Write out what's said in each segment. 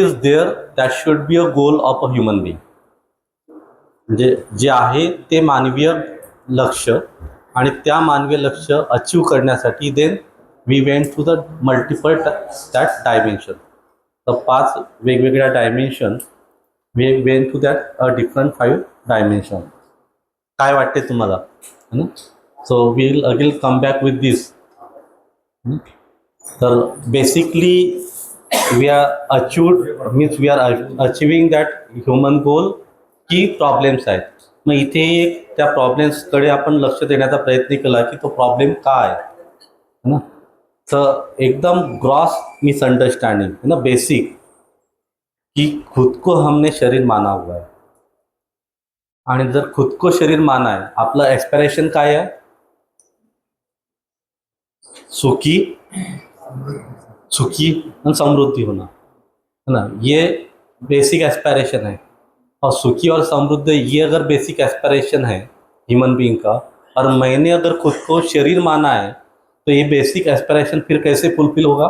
Is there that should be a goal of a human being. म्हणजे जे आहे ते मानवीय लक्ष्य आणि त्या मानवीय लक्ष्य अचीव करण्यासाठी then we went to the multiple that dimension. तर 5 वेगवेगळ्या dimension we went to that different 5 dimension. काय वाटते तुम्हाला? So will again come back with this. तर basically we are achieved means we are achieving that human goal की problems आहेत. मग इथे एक त्या प्रॉब्लेम्सकडे आपण लक्ष देण्याचा प्रयत्न केला की तो प्रॉब्लेम काय आहे ना. तर एकदम ग्रॉस मिसअंडरस्टँडिंग है ना, बेसिक कि खुद को हमने शरीर माना हुआ है. आणि जर खुद को शरीर माना है, आपलं एस्पिरेशन काय आहे? सुखी सुखी और समृद्धि होना है ना. ये बेसिक एस्पिरेशन है. और सुखी और समृद्ध ये अगर बेसिक एस्पिरेशन है ह्यूमन बीइंग का, और मैंने अगर खुद को शरीर माना है, तो ये बेसिक एस्पिरेशन फिर कैसे फुलफिल होगा?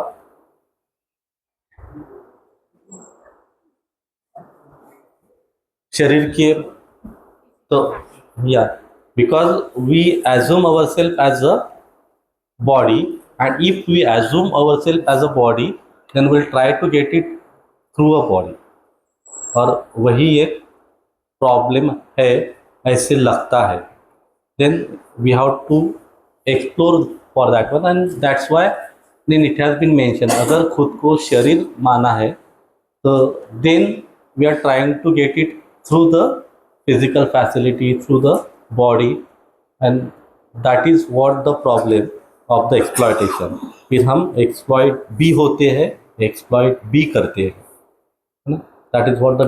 शरीर के तो या because we assume our self as a body, and if we assume ourselves as a body, then we'll try to get it through a body. और वही एक प्रॉब्लम है ऐसे लगता है. then we have to explore for that one, and that's why then it has been mentioned अगर खुद को शरीर माना है तो then we are trying to get it through the physical facility, through the body, and that is what the problem of the exploitation. फिर हम exploit भी होते हैं, एक्सप्लॉयट भी करते हैं ना. That is what the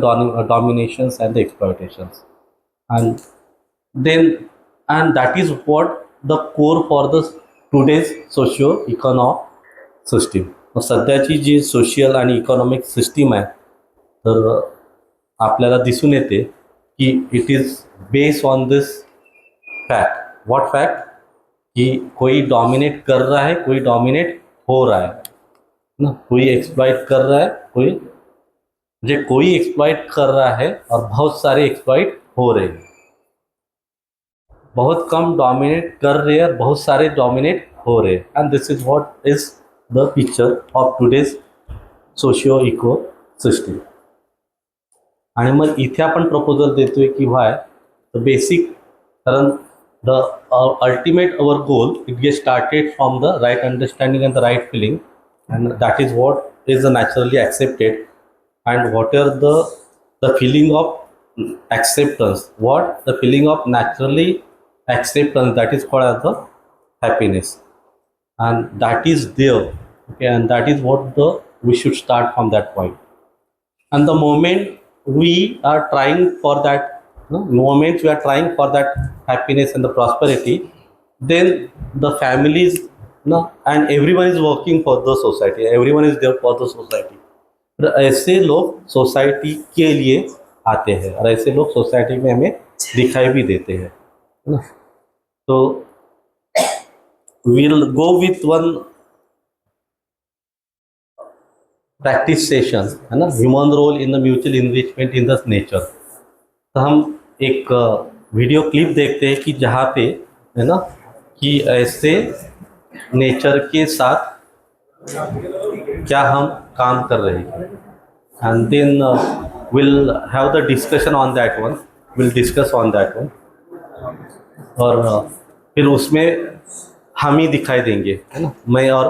dominations and the exploitations. And then and that is what the core for the today's socio economic system. सध्याची जी सोशियल आणि इकॉनॉमिक सिस्टीम आहे तर आपल्याला दिसून येते की it is based on this fact. What fact? कि कोई डोमिनेट कर रहा है, कोई डोमिनेट हो रहा है ना. कोई एक्सप्लॉइट कर रहा है, कोई एक्सप्लॉइट कर रहा है और बहुत सारे एक्सप्लॉइट हो रहे हैं. बहुत कम डोमिनेट कर रहे हैं, बहुत सारे डोमिनेट हो रहे हैं. And this is what is the picture of today's socio eco system. आणि मग इथे आपण प्रपोजल देतोय की व्हाय द बेसिक, कारण the ultimate our goal, it gets started from the right understanding and the right feeling, and that is what is naturally accepted. And what are the feeling of acceptance, what the feeling of naturally acceptance, that is called as the happiness, and that is there. Okay, and that is what we should start from that point. And the moment we are trying for that, moment we are trying for that happiness and the prosperity, then the families and everyone is working for the society, everyone is there for the society. तो ऐसे लोग society के लिए आते हैं और ऐसे लोग society में हमें दिखाई भी देते हैं ना. तो we'll go with one practice session है ना, human role in the mutual enrichment in the nature. तो हम एक वीडियो क्लिप देखते हैं कि जहाँ पे है ना कि ऐसे नेचर के साथ क्या हम काम कर रहे हैं. And then will have the discussion on that one, will discuss on that one. और फिर उसमें हम ही दिखाई देंगे है ना, मैं और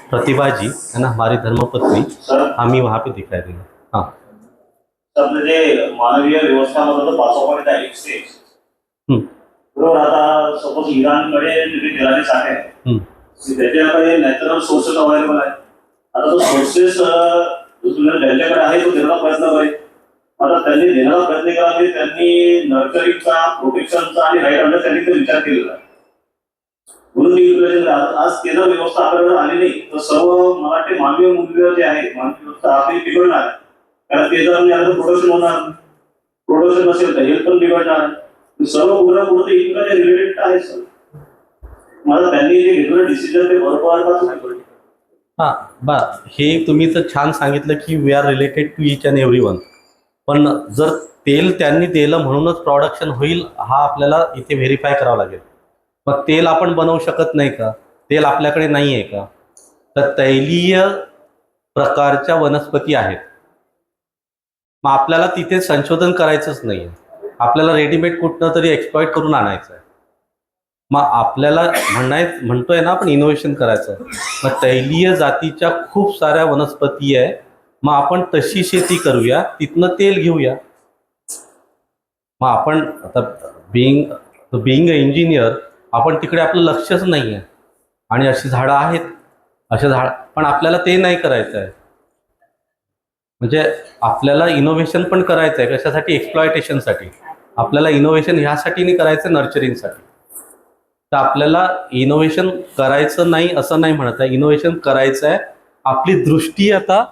प्रतिभा जी है ना, हमारी धर्मपत्नी, हम ही वहाँ पे दिखाई देंगे. हाँ, म्हणजे मानवीय व्यवस्थामध्ये पासोपाठ आहे एक स्टेज बरोबर. आता सपोज इराणकडे तेलाचे साठे आहेत, त्याच्याकडे नॅचरल सोर्सेस अवेलेबल आहेत. आता तो सोर्सेस ज्यांच्याकडे आहे तो देण्याचा प्रयत्न करेल. आता त्यांनी देण्याचा प्रयत्न केला म्हणजे त्यांनी नर्चरिंगचा, प्रोटेक्शनचा आणि राईट अंडरस्टँडिंगचा विचार केलेला आहे. म्हणून ती आज ते जर व्यवस्था आपल्याकडे आली नाही तर सर्व मला वाटते मानवीय मूल्य जे आहे, मानवी व्यवस्था आपली बिघडणार आहे. कारण ते जर प्रोडक्शन होणार, प्रोडक्शन नसेल तर हेल्थ पण बिघडणार. सर्व पूर्ण एकमेकांच्या रिलेटेड आहे. सर मला त्यांनी जे घेतलेलं डिसिजन ते बरोबर हां बा हे तुम्ही तर छान सांगितलं की we are related to each and every one. पण जर तेल त्यांनी दिलं म्हणूनच प्रोडक्शन होईल हा आपल्याला इथे व्हेरीफाय करावं लागेल. मग तेल आपण बनवू शकत नाही का? तेल आपल्याकडे नाही आहे का? तर तैलीय प्रकारच्या वनस्पती आहेत. मग आपल्याला तिथे संशोधन करायचंच नाही आहे. आपल्याला रेडीमेड कुठनं तरी एक्सप्लॉइट करून आणायचं आहे. मग आपल्याला म्हणतोय ना आपण इनोव्हेशन करायचं. मग तैलीय जातीच्या खूप साऱ्या वनस्पती आहे. मग आपण तशी शेती करूया, तिथनं तेल घेऊया. मग आपण आता बिईंग अ इंजिनियर आपण तिकडे आपलं लक्षच नाही आहे. आणि अशी झाडं आहेत, असे झाड पण आपल्याला ते नाही करायचं आहे. म्हणजे आपल्याला इनोव्हेशन पण करायचं आहे. कशासाठी? एक्सप्लॉयटेशनसाठी. आपल्याला इनोव्हेशन ह्यासाठी नाही करायचं, नर्चरिंगसाठी. तर आपल्याला इनोव्हेशन करायचं नाही असं नाही म्हणत आहे, इनोव्हेशन करायचं आहे. आपली दृष्टी आता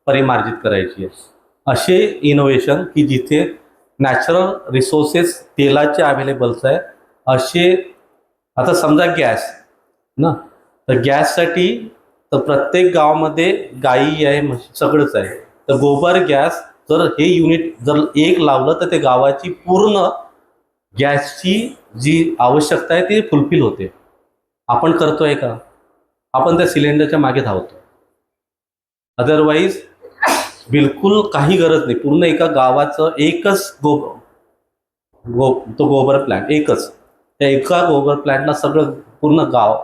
परिमार्जित करायची आहे. असे इनोव्हेशन की जिथे नॅचरल रिसोर्सेस तेलाचे अवेलेबल्स आहे. असे आता समजा गॅस ना, तर गॅससाठी तर प्रत्येक गावामध्ये गाई आहे, म्हशी सगळंच आहे. तर गोबर गॅस जर हे युनिट जर एक लावलं तर ते गावाची पूर्ण गॅसची जी आवश्यकता आहे ती फुलफिल होते. आपण करतोय का? आपण त्या सिलेंडरच्या मागे धावतो. अदरवाईज बिलकुल काही गरज नाही. पूर्ण एका गावाचं एकच तो गोबर प्लॅन्ट एकच, त्या एका गोबर प्लॅन्टला सगळं पूर्ण गाव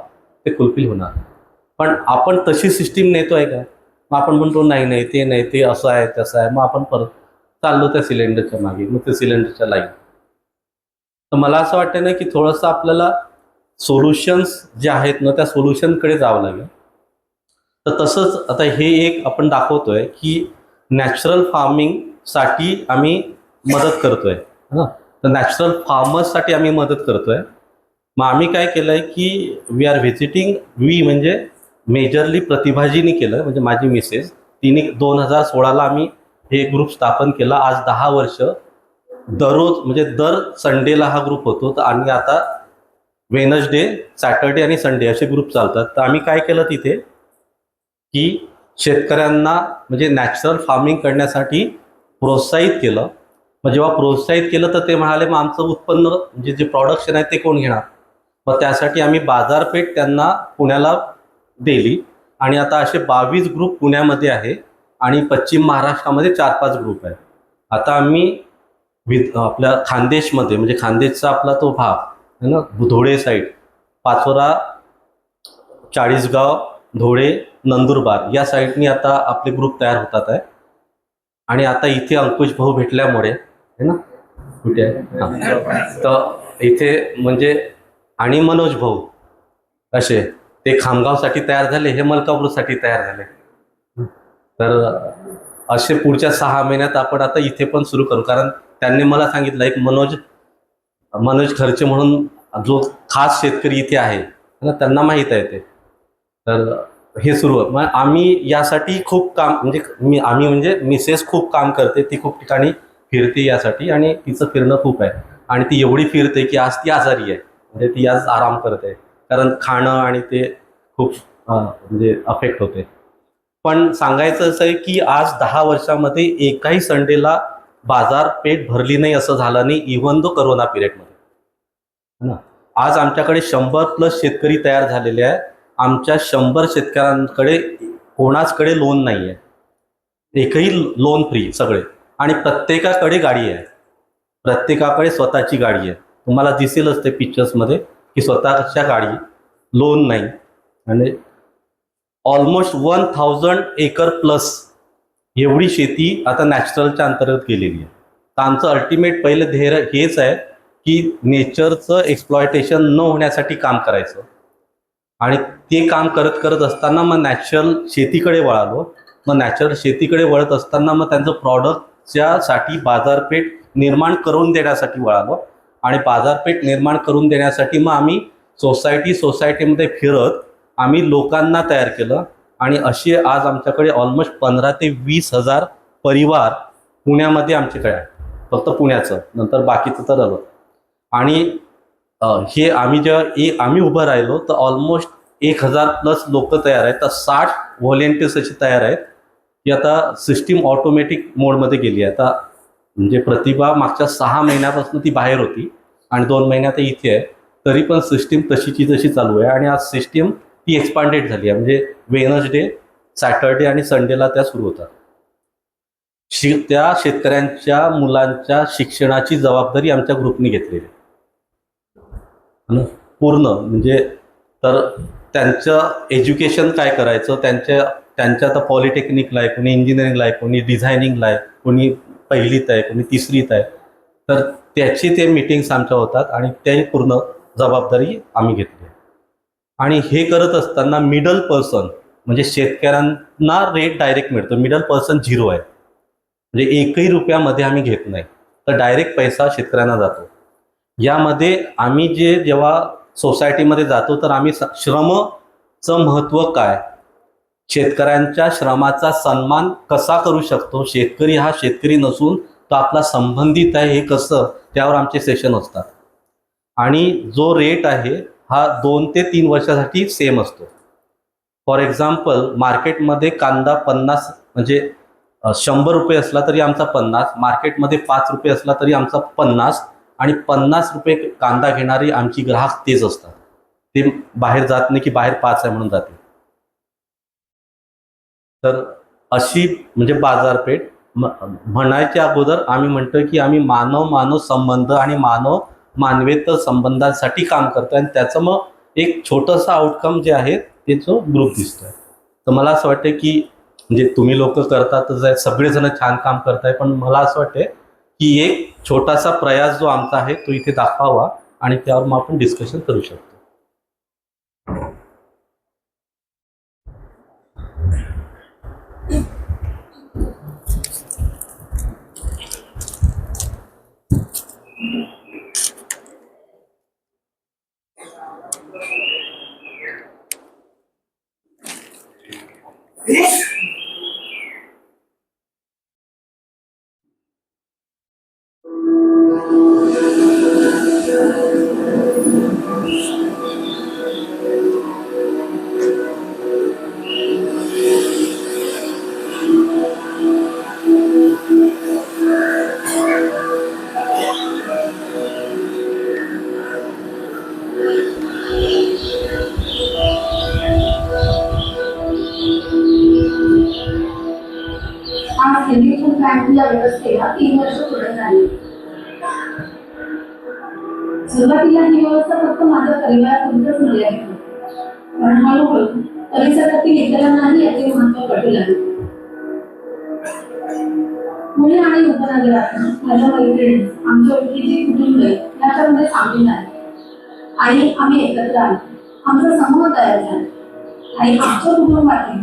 ते फुलफिल होणार. पण आपण तशी सिस्टीम नेतोय का? मग आपण म्हणतो नाही नाही ते नाही, ते असं आहे तसं आहे. मग आपण परत चाललो त्या सिलेंडरच्या मागे, मग ते सिलेंडरच्या लाईन. तर मला असं वाटतं ना की थोडंसं आपल्याला सोल्युशन्स जे आहेत ना त्या सोल्युशनकडे जावं लागेल. तर तसंच आता हे एक आपण दाखवतोय की नॅचरल फार्मिंगसाठी आम्ही मदत करतोय ना. तर नॅचरल फार्मर्ससाठी आम्ही मदत करतोय. मग आम्ही काय केलंय की वी आर व्हिजिटिंग, वी म्हणजे मेजरली प्रतिभाजीनी केलं, म्हणजे माझी मिसेस. तिने 2016ला आम्ही हे ग्रुप स्थापन केला. आज 10 वर्ष दररोज म्हणजे दर संडेला हा ग्रुप होतो. तर आणि आता वेनसडे, सॅटर्डे आणि संडे असे ग्रुप चालतात. तर आम्ही काय केलं तिथे की शेतकऱ्यांना म्हणजे नॅचरल फार्मिंग करण्यासाठी प्रोत्साहित केलं. मग जेव्हा प्रोत्साहित केलं तर ते म्हणाले मग आमचं उत्पन्न म्हणजे जे प्रोडक्शन आहे ते कोण घेणार? मग त्यासाठी आम्ही बाजारपेठ त्यांना पुण्याला दिली. आणि आता असे 22 ग्रुप पुण्यामध्ये आहे आणि पश्चिम महाराष्ट्रामध्ये 4-5 ग्रुप आहे. आता आम्ही आपल्या खानदेशमध्ये म्हणजे खानदेशचा आपला तो भाग आहे ना, धुळे साईड, पाचोरा, चाळीसगाव, धुळे, नंदुरबार या साईडनी आता आपले ग्रुप तयार होतात आहे. आणि आता इथे अंकुश भाऊ भेटल्यामुळे है ना, कुठे आहे हां, तर इथे म्हणजे आणि मनोज भाऊ असे ते खामगावसाठी तयार झाले, हे मलकापूरसाठी तयार झाले. तर असे पुढच्या 6 महिन्यात आपण आता इथे पण सुरू करू. कारण त्यांनी मला सांगितलं एक मनोज खर्चे म्हणून जो खास शेतकरी इथे आहे ना, त्यांना माहीत आहे ते. तर हे सुरू आहे. मग आम्ही यासाठी खूप काम म्हणजे आम्ही म्हणजे मिसेस खूप काम करते. ती खूप ठिकाणी फिरते यासाठी आणि तिचं फिरणं खूप आहे. आणि ती एवढी फिरते की आज ती आजारी आहे, म्हणजे ती आज आराम करते. कारण खाणं आणि ते खूप म्हणजे अफेक्ट होते. पण सांगायचं असं आहे की आज 10 वर्षामध्ये एकाही संडेला बाजारपेठ भरली नाही असं झालं नाही, इव्हन दो करोना पिरियडमध्ये ना. आज आमच्याकडे 100+ शेतकरी तयार झालेले आहे. आमच्या 100 शेतकऱ्यांकडे कोणाचकडे लोन नाही आहे, एकही लोन फ्री सगळे. आणि प्रत्येकाकडे गाडी आहे, प्रत्येकाकडे स्वतःची गाडी आहे. तुम्हाला दिसेलच ते पिक्चर्समध्ये की स्वतःच्या गाडी, लोन नाही. आणि ऑलमोस्ट 1000 एकर प्लस एवढी शेती आता नॅचरलच्या अंतर्गत केलेली आहे. तर आमचं अल्टिमेट पहिलं ध्येय हेच आहे की नेचरचं एक्सप्लॉयटेशन न होण्यासाठी काम करायचं. आणि ते काम करत करत असताना मग नॅचरल शेतीकडे वळालो. मग नॅचरल शेतीकडे वळत असताना मग त्यांचं प्रॉडक्टच्यासाठी बाजारपेठ निर्माण करून देण्यासाठी वळालो. आणि बाजारपेठ निर्माण करून देण्यासाठी मग आम्ही सोसायटीमध्ये फिरत आम्ही लोकांना तयार केलं. आणि असे आज आमच्याकडे ऑलमोस्ट 15 ते 20 हजार परिवार पुण्यामध्ये आमच्याकडे आहे. फक्त पुण्याचं, नंतर बाकीचं तर आलं. आणि हे आम्ही जेव्हा आम्ही उभं राहिलो तर ऑलमोस्ट 1000+ लोक तयार आहेत, तर 60 व्हॉलेंटियर्स अशी तयार आहेत की आता सिस्टीम ऑटोमॅटिक मोडमध्ये गेली आहे. आता म्हणजे प्रतिभा मागच्या 6 महिन्यापासून ती बाहेर होती आणि 2 महिन्यात इथे आहे, तरी पण सिस्टीम तशीची तशी चालू आहे. आणि आज सिस्टीम ती एक्सपांडेड झाली आहे, म्हणजे वेनसडे, सॅटर्डे आणि संडेला त्या सुरू होतात. त्या शेतकऱ्यांच्या मुलांच्या शिक्षणाची जबाबदारी आमच्या ग्रुपने घेतलेली आहे पूर्ण. म्हणजे तर त्यांचं एज्युकेशन काय करायचं, त्यांच्या आता पॉलिटेक्निकला आहे, कोणी इंजिनिअरिंगला आहे, कोणी डिझायनिंगला आहे, कोणी पहिलीत आहे, कोणी तिसरीत आहे. तर त्याची ते मीटिंग्स आमच्या होतात आणि त्याही पूर्ण जबाबदारी आम्ही घेतली. आणि हे करत असताना मिडल पर्सन म्हणजे शेतकऱ्यांना रेट डायरेक्ट मिळतो, मिडल पर्सन 0 आहे. म्हणजे 1ही रुपयामध्ये आम्ही घेत नाही, तर डायरेक्ट पैसा शेतकऱ्यांना जातो. यामध्ये आम्ही जेव्हा सोसायटीमध्ये जातो तर आम्ही श्रमचं महत्त्व काय, शेतकऱ्यांच्या श्रमाचा सन्मान कसा करू शकतो, शेतकरी हा शेतकरी नसून तो आपला संबंधित आहे हे कसं, त्यावर आमचे सेशन असतात. आणि जो रेट आहे हा 2 ते 3 वर्षासाठी सेम असतो. फॉर एक्झाम्पल मार्केटमध्ये कांदा 50 म्हणजे 100 रुपये असला तरी आमचा 50, मार्केटमध्ये 5 रुपये असला तरी आमचा 50, आणि 50 रुपये कांदा घेणारी आमची ग्राहक तेच असतात. ते बाहेर जात नाही की बाहेर 5 आहे म्हणून जाते. तर अशी म्हणजे बाजारपेठ म्हणायच्या अगोदर आम्ही म्हणतो की आम्ही मानव संबंध आणि मानवेतर संबंधांसाठी काम करतो, आणि त्याचं मग एक छोटंसं आउटकम जे आहे ते जो ग्रुप दिसतोय. तर मला असं वाटतं की म्हणजे तुम्ही लोक करतातच आहे, सगळेजण छान काम करताय, पण मला असं वाटतं की एक छोटासा प्रयास जो आमचा आहे तो इथे दाखवावा आणि त्यावर मग आपण डिस्कशन करू शकतो. सिंडिकेट बँकच्या व्यवस्थेला 3 वर्ष पूर्ण झाली. सुरुवातीला ही व्यवस्था फक्त माझ्या परिवारापुरतच मर्यादित होती, पण हळूहळू परिसरातील इतरांनाही याचे महत्त्व पटू लागले. पुणे आणि उपनगरात माझ्या मैत्रिणी, आमच्या ओळखीची कुटुंब याच्यामध्ये सामील झाले आणि आम्ही एकत्र आलो. आमचा समूह तयार झाला आणि आमच्या कुटुंबातील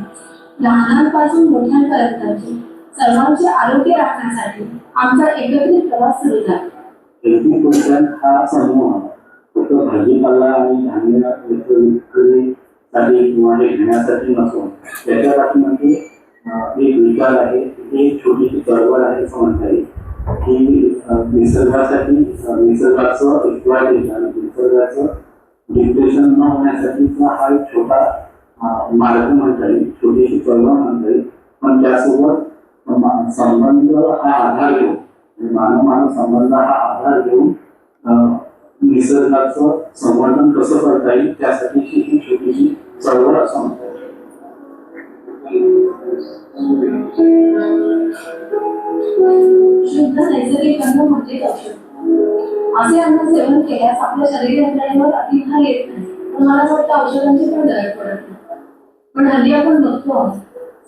लहानांपासून मोठ्यांपर्यंतचे सर्वांचे आरोग्य राखण्यासाठी आमचा एकत्रित प्रवास सुरू झाला. हा समूह फक्त भाजीपाला आणि धान्य विक्रीसाठी किंवा हे घेण्यासाठी नसून त्याच्या पाठीमागे एक विचार आहे, एक छोटीशी चळवळ आहे असं म्हणता येईल की निसर्गाचं एक्सप्लॉयटेशन आणि निसर्गाचं डिप्रेशन न होण्यासाठीचा हा एक छोटा मार्ग म्हणता येईल, छोटीशी चळवळ म्हणता येईल. पण त्यासोबत संबंध हा आधार घेऊन, मानव संबंध हा आधार घेऊन निसर्गाचं संवर्धन कसं करता येईल त्यासाठीची ही छोटीशी चळवळ असं म्हणता येईल. शुद्ध नैसर्गिक अन्न म्हणजे औषध. असे अन्न सेवन केल्यास आपल्या शरीर यंत्रणेवर अतिभार येत नाही, पण मला वाटतं औषधांची पण गरज पडत नाही. पण हल्ली आपण बघतो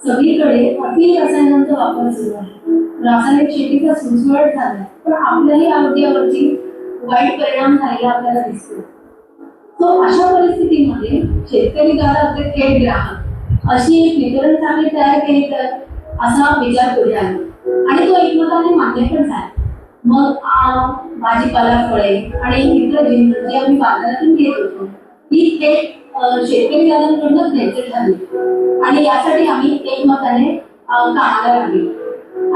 सगळीकडे अति रसायनांचा वापर सुरू आहे. रासायनिक शेतीचा सुळसुळाट झाला, पण आपल्याही आरोग्यावरती वाईट परिणाम झालेला आपल्याला दिसतो. तो अशा परिस्थितीमध्ये शेतकरी आपले थेट ग्राहक अशी एक वितरण साखळी तयार केली तर असा विचार पुढे आला आणि तो एकमताने मान्य पण झाला. मग भाजीपाला, फळे आणि इतर जिन्नस जे आम्ही बाजारातून घेत होतो ती थेट शेतकरी दादांकडूनच घ्यायचे ठरले आणि यासाठी आम्ही एकमताने कामाला लागलो.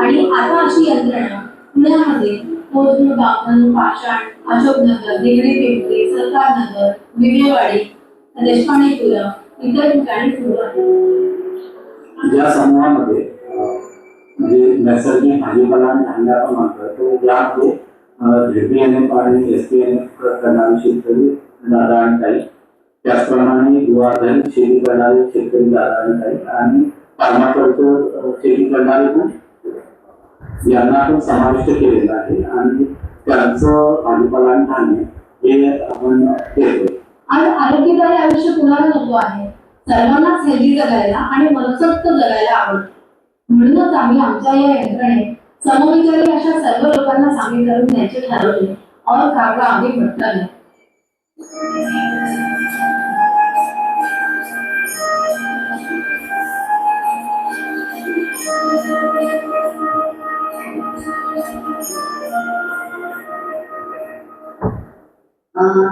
आणि आता अशी यंत्रणा पुण्यामध्ये कोथरूड, बामण, पाषाण, अशोकनगर, दिगडी पिंपरी, सरकारनगर, विवेवाडी, देशपांडेपुरा इतर ठिकाणी सुरू आहे. या समूहामध्ये म्हणजे नैसर्गिक भाजीपाला आणि धान्य आपण म्हणतो तर यामध्ये ZPNF आणि SPNF करणारे शेतकरी दादा आणि ताई, त्याचप्रमाणे युवाधन शेती करणारे शेतकरी दादा आणि ताई आणि फार्माकल्चर शेती करणारे पण यांना आपण समाविष्ट केलेला आहे आणि त्यांचं भाजीपाला आणि धान्य हे आपण देतोय. आणि आरोग्यदायी आयुष्य कुणाला नको आहे? सर्वांनाच हेल्दी जगायला आणि मनसोक्त जगायला आवडतं. म्हणूनच आम्ही आमच्या या यंत्रणेत समविचारी अशा सर्व लोकांना सामील करून घ्यायचे ठरवले और काढला आम्ही म्हटलं.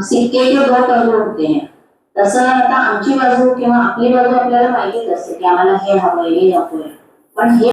सिक्के के दो पहलू होते हैं. तसं आता आमची बाजू किंवा आपली बाजू आपल्याला माहितीच असते की आम्हाला हे हवंय हे नकोय, पण हे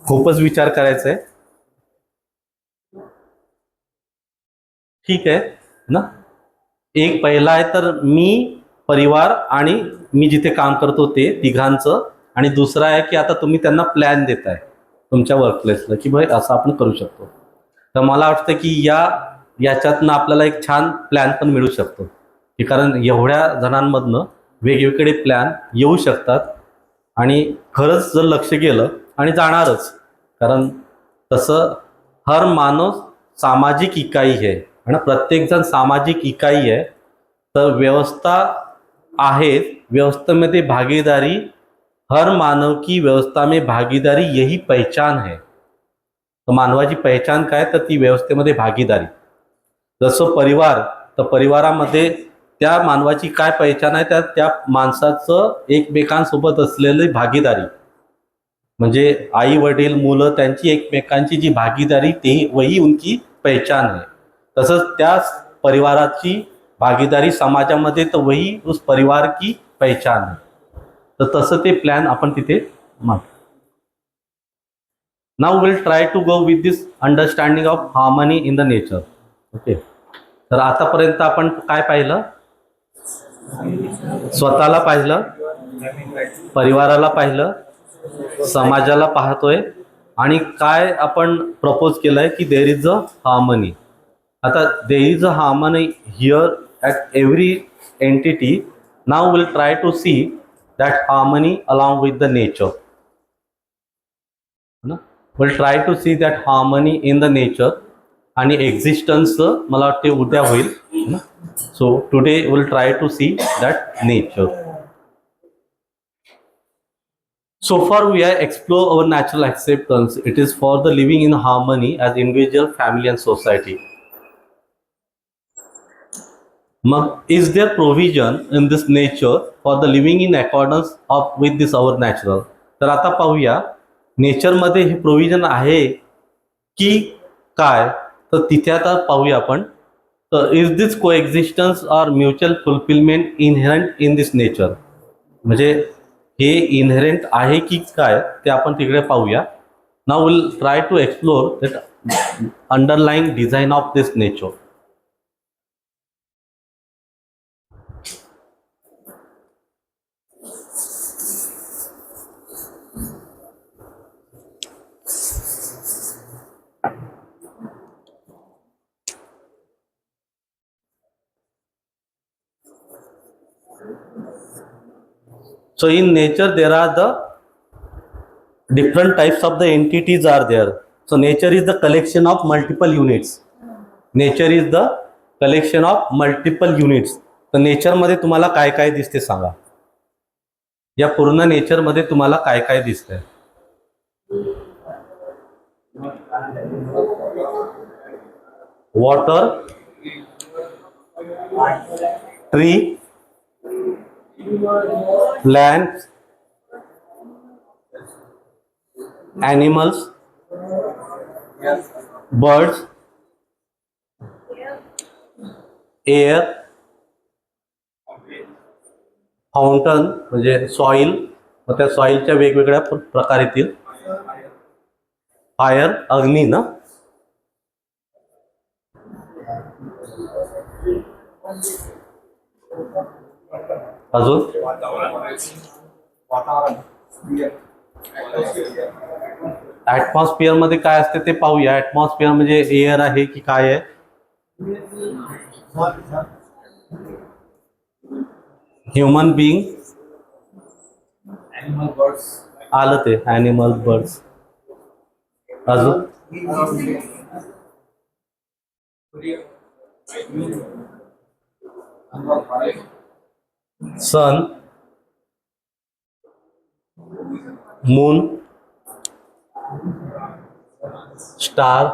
खूपच विचार करायचा आहे. ठीक आहे ना. एक पहिला आहे तर मी, परिवार आणि मी जिथे काम करतो ते तिघांचं, आणि दुसरा आहे की आता तुम्ही त्यांना प्लॅन देताय तुमच्या वर्कप्लेसला की भाई असं आपण करू शकतो. तर मला वाटतं की याच्यातनं आपल्याला एक छान प्लॅन पण मिळू शकतो, की कारण एवढ्या जणांमधनं वेगवेगळे प्लॅन येऊ शकतात. आणि खरंच जर लक्ष गेलं आणि जाणारच, कारण तसं हर मानव सामाजिक इकाई आहे आणि प्रत्येकजण सामाजिक इकाई आहे. तर व्यवस्था आहे, व्यवस्थेमध्ये भागीदारी, हर मानव की व्यवस्था में भागीदारी यही पहचान है. तर मानवाची पहचान काय, तर ती व्यवस्थेमध्ये भागीदारी. जसं परिवार, तर परिवारामध्ये त्या मानवाची काय पहचान आहे, त्या माणसाचं एकमेकांसोबत असलेली भागीदारी, म्हणजे आई वडील मुलं त्यांची एकमेकांची जी भागीदारी, ते वही उनकी पहचान आहे. तसंच त्या परिवाराची भागीदारी समाजामध्ये, तर वही उस परिवार की पहचान आहे. तर तसं ते प्लॅन आपण तिथे मांडू. Now will try to go with this understanding of harmony in the nature. Okay. तर आतापर्यंत आपण काय पाहिलं, स्वतःला पाहिलं, परिवाराला पाहिलं, समाजाला पाहतोय, आणि काय आपण प्रपोज केलंय की देर इज अ हार्मनी. आता there is a harmony here at every entity. Now will try to see that harmony along with the nature. Will try to see that harmony in the nature. आणि existence मला वाटते उद्या होईल. So today will try to see that nature. So far we have explored our natural acceptance. It is for the living in harmony as individual, family and society. Is there provision in this nature for the living in accordance with this our natural? तर आता पाहूया nature मध्ये हे provision आहे की काय, तर तिथे आता पाहूया आपण. तर is this coexistence or mutual fulfilment inherent in this nature, म्हणजे हे इनहेरेंट आहे की काय ते आपण तिकडे पाहूया. Now will try to explore that underline design of this nature. So in nature there are the different types of the entities are there. So nature is the collection of multiple units. Nature is the collection of multiple units. तर nature मध्ये तुम्हाला काय काय दिसते सांगा, या पूर्ण nature मध्ये तुम्हाला काय काय दिसतंय. Water, tree, plants, animals, birds, air, fountain म्हणजे सॉइल, मग त्या सॉइलच्या वेगवेगळ्या प्रकार येतील. फायर, अग्नी ना. अजून ऍटमॉस्फिअर मध्ये काय असते ते पाहूया. ऍटमॉस्फिअर म्हणजे एअर आहे की काय आहे. ह्युमन बिंग, आलं ते ॲनिमल, बर्ड्स. अजून sun, moon, star,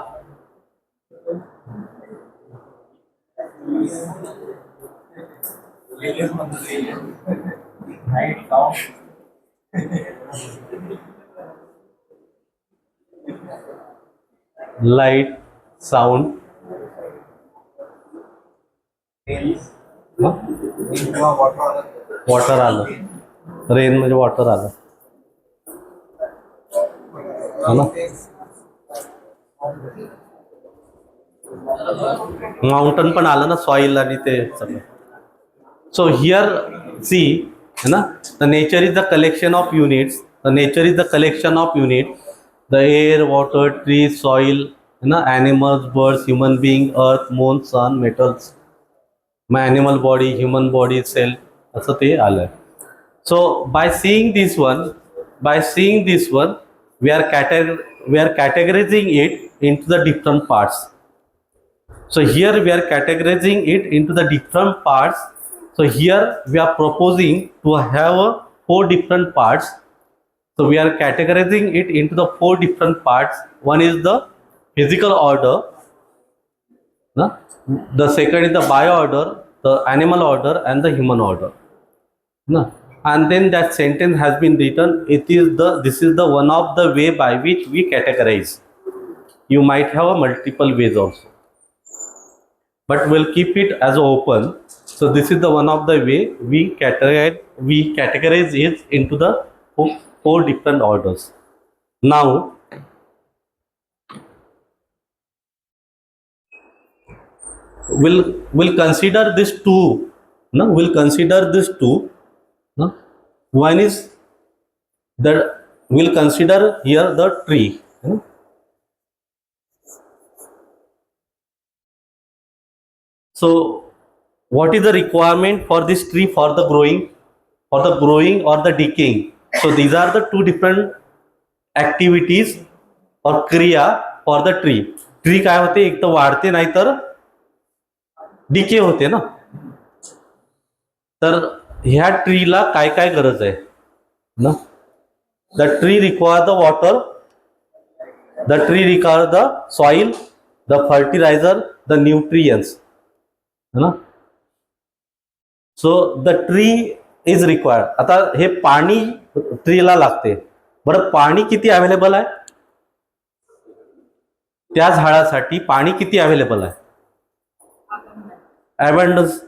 light, sound, water आलं, रेन म्हणजे वॉटर आलं. है ना, माउंटन पण आलं ना, सॉइल आणि ते सगळं. सो हियर सी है ना, the nature is the collection of units, the nature is the collection of unit, the air, water, tree, soil, है ना, animals, birds, human being, earth, moon, sun, metals, मग animal body, human body, cell, असं ते आलंय. So by seeing this one, we are categorizing it into the different parts. So here we are categorizing it into the different parts. So here we are proposing to have 4 different parts. So we are categorizing it into the 4 different parts. One is the physical order, no? The second is the bio order, the animal order, and the human order, no? And then that sentence has been written. This is the one of the way by which we categorize. You might have a multiple ways also, but we'll keep it as open. So this is the one of the way we categorize it into the 4 different orders. Now we'll consider this two. No, we'll consider this two. No? One is that we'll consider here the tree. So what is the requirement for this tree for the growing or the decaying? So these are the 2 different activities or kriya for the tree. Tree काय होते, एक तर वाढते नाही तर decay होते ना. तर ह्या ट्रीला काय काय गरज आहे ना, the tree require the water, the tree require the soil, the fertiliser, the nutrients, है ना. So the tree is required. आता हे पाणी ट्रीला लागते. बरं, पाणी किती अवेलेबल आहे त्या झाडासाठी? पाणी किती अवेलेबल आहे? अबंडन्स.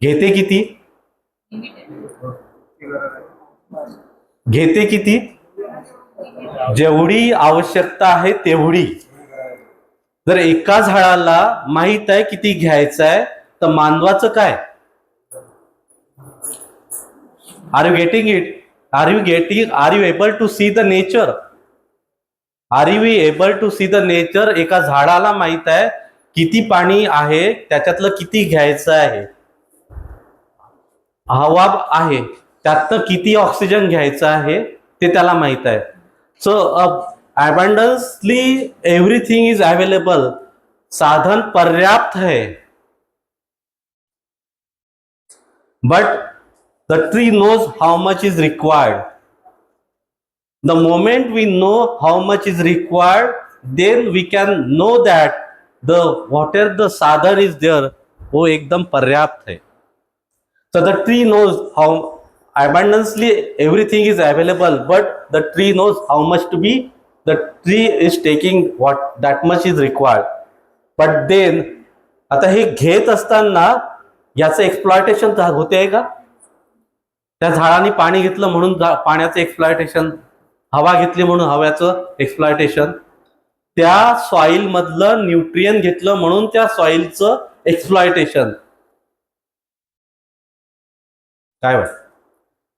घेते किती? घेते किती? जेवढी आवश्यकता आहे तेवढी. जर एका झाडाला माहित आहे किती घ्यायचं आहे, तर मानवाचं काय? Are you getting it? Are you able to see the nature? Are you able to see the nature? एका झाडाला माहित आहे किती पाणी आहे, त्याच्यातलं किती घ्यायचं आहे, हवा आहे त्यातनं किती ऑक्सिजन घ्यायचं आहे ते त्याला माहित आहे. So abundantly everything is available. साधन पर्याप्त है, but the tree knows how much is required. The moment we know how much is required, then we can know that the whatever the साधन इज देयर, वो एकदम पर्याप्त है. So the tree knows how abundantly everything is available, but the tree knows how much to be. The tree is taking what that much is required. But then आता हे घेत असताना याचं एक्सप्लॉयटेशन होते आहे का? त्या झाडाने पाणी घेतलं म्हणून पाण्याचं एक्सप्लॉयटेशन, हवा घेतली म्हणून हव्याचं एक्सप्लॉयटेशन, त्या सॉइल मधलं न्यूट्रियन घेतलं म्हणून त्या सॉइलचं एक्सप्लॉयटेशन. काय वाटतं?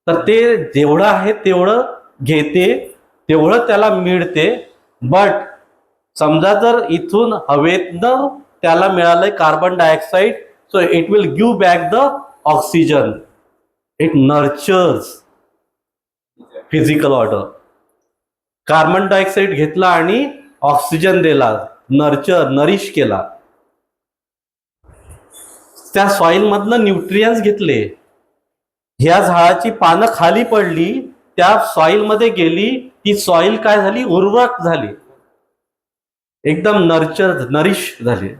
तर ते जेवढं आहे तेवढं घेते, तेवढं त्याला मिळते. बट समजा जर इथून हवेतनं त्याला मिळालंय carbon dioxide, so it will give back the oxygen. It nurtures physical order. Carbon dioxide घेतला आणि ऑक्सिजन दिला, नरिश केला. त्या सॉइल मधनं न्यूट्रियन्स घेतले, ह्या झाडाची पानं खाली पडली, त्या सॉइल मध्ये गेली, ती सॉइल काय झाली? उर्वरक झाली, एकदम नरिश झाली.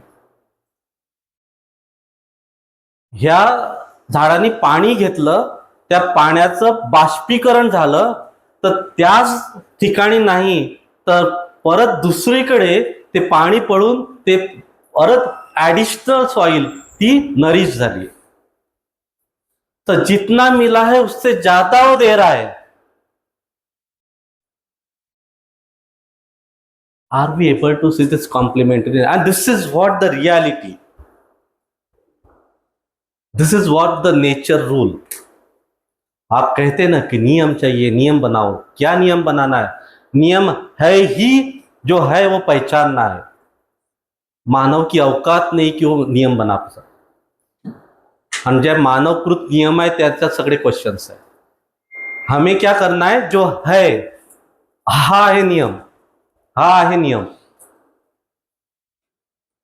ह्या झाडाने पाणी घेतलं, त्या पाण्याचं बाष्पीकरण झालं, तर त्याच ठिकाणी नाही तर परत दुसरीकडे ते पाणी पडून ते परत ऍडिशनल सॉइल ती नरिश झाली. तो जितना मिला है उससे ज्यादा वो दे रहा है. Are we able to see this complementary? And this is what the reality. This is what the nature rule. आप कहते ना कि नियम चाहिए, नियम बनाओ. क्या नियम बनाना है? नियम है ही जो है वो पहचानना है. मानव की औकात नहीं कि वो नियम बना सकता. आणि जे मानवकृत नियम आहे त्याच्यात सगळे क्वेश्चन्स आहे. हमें क्या करना है? जो है हा आहे नियम. हा आहे नियम.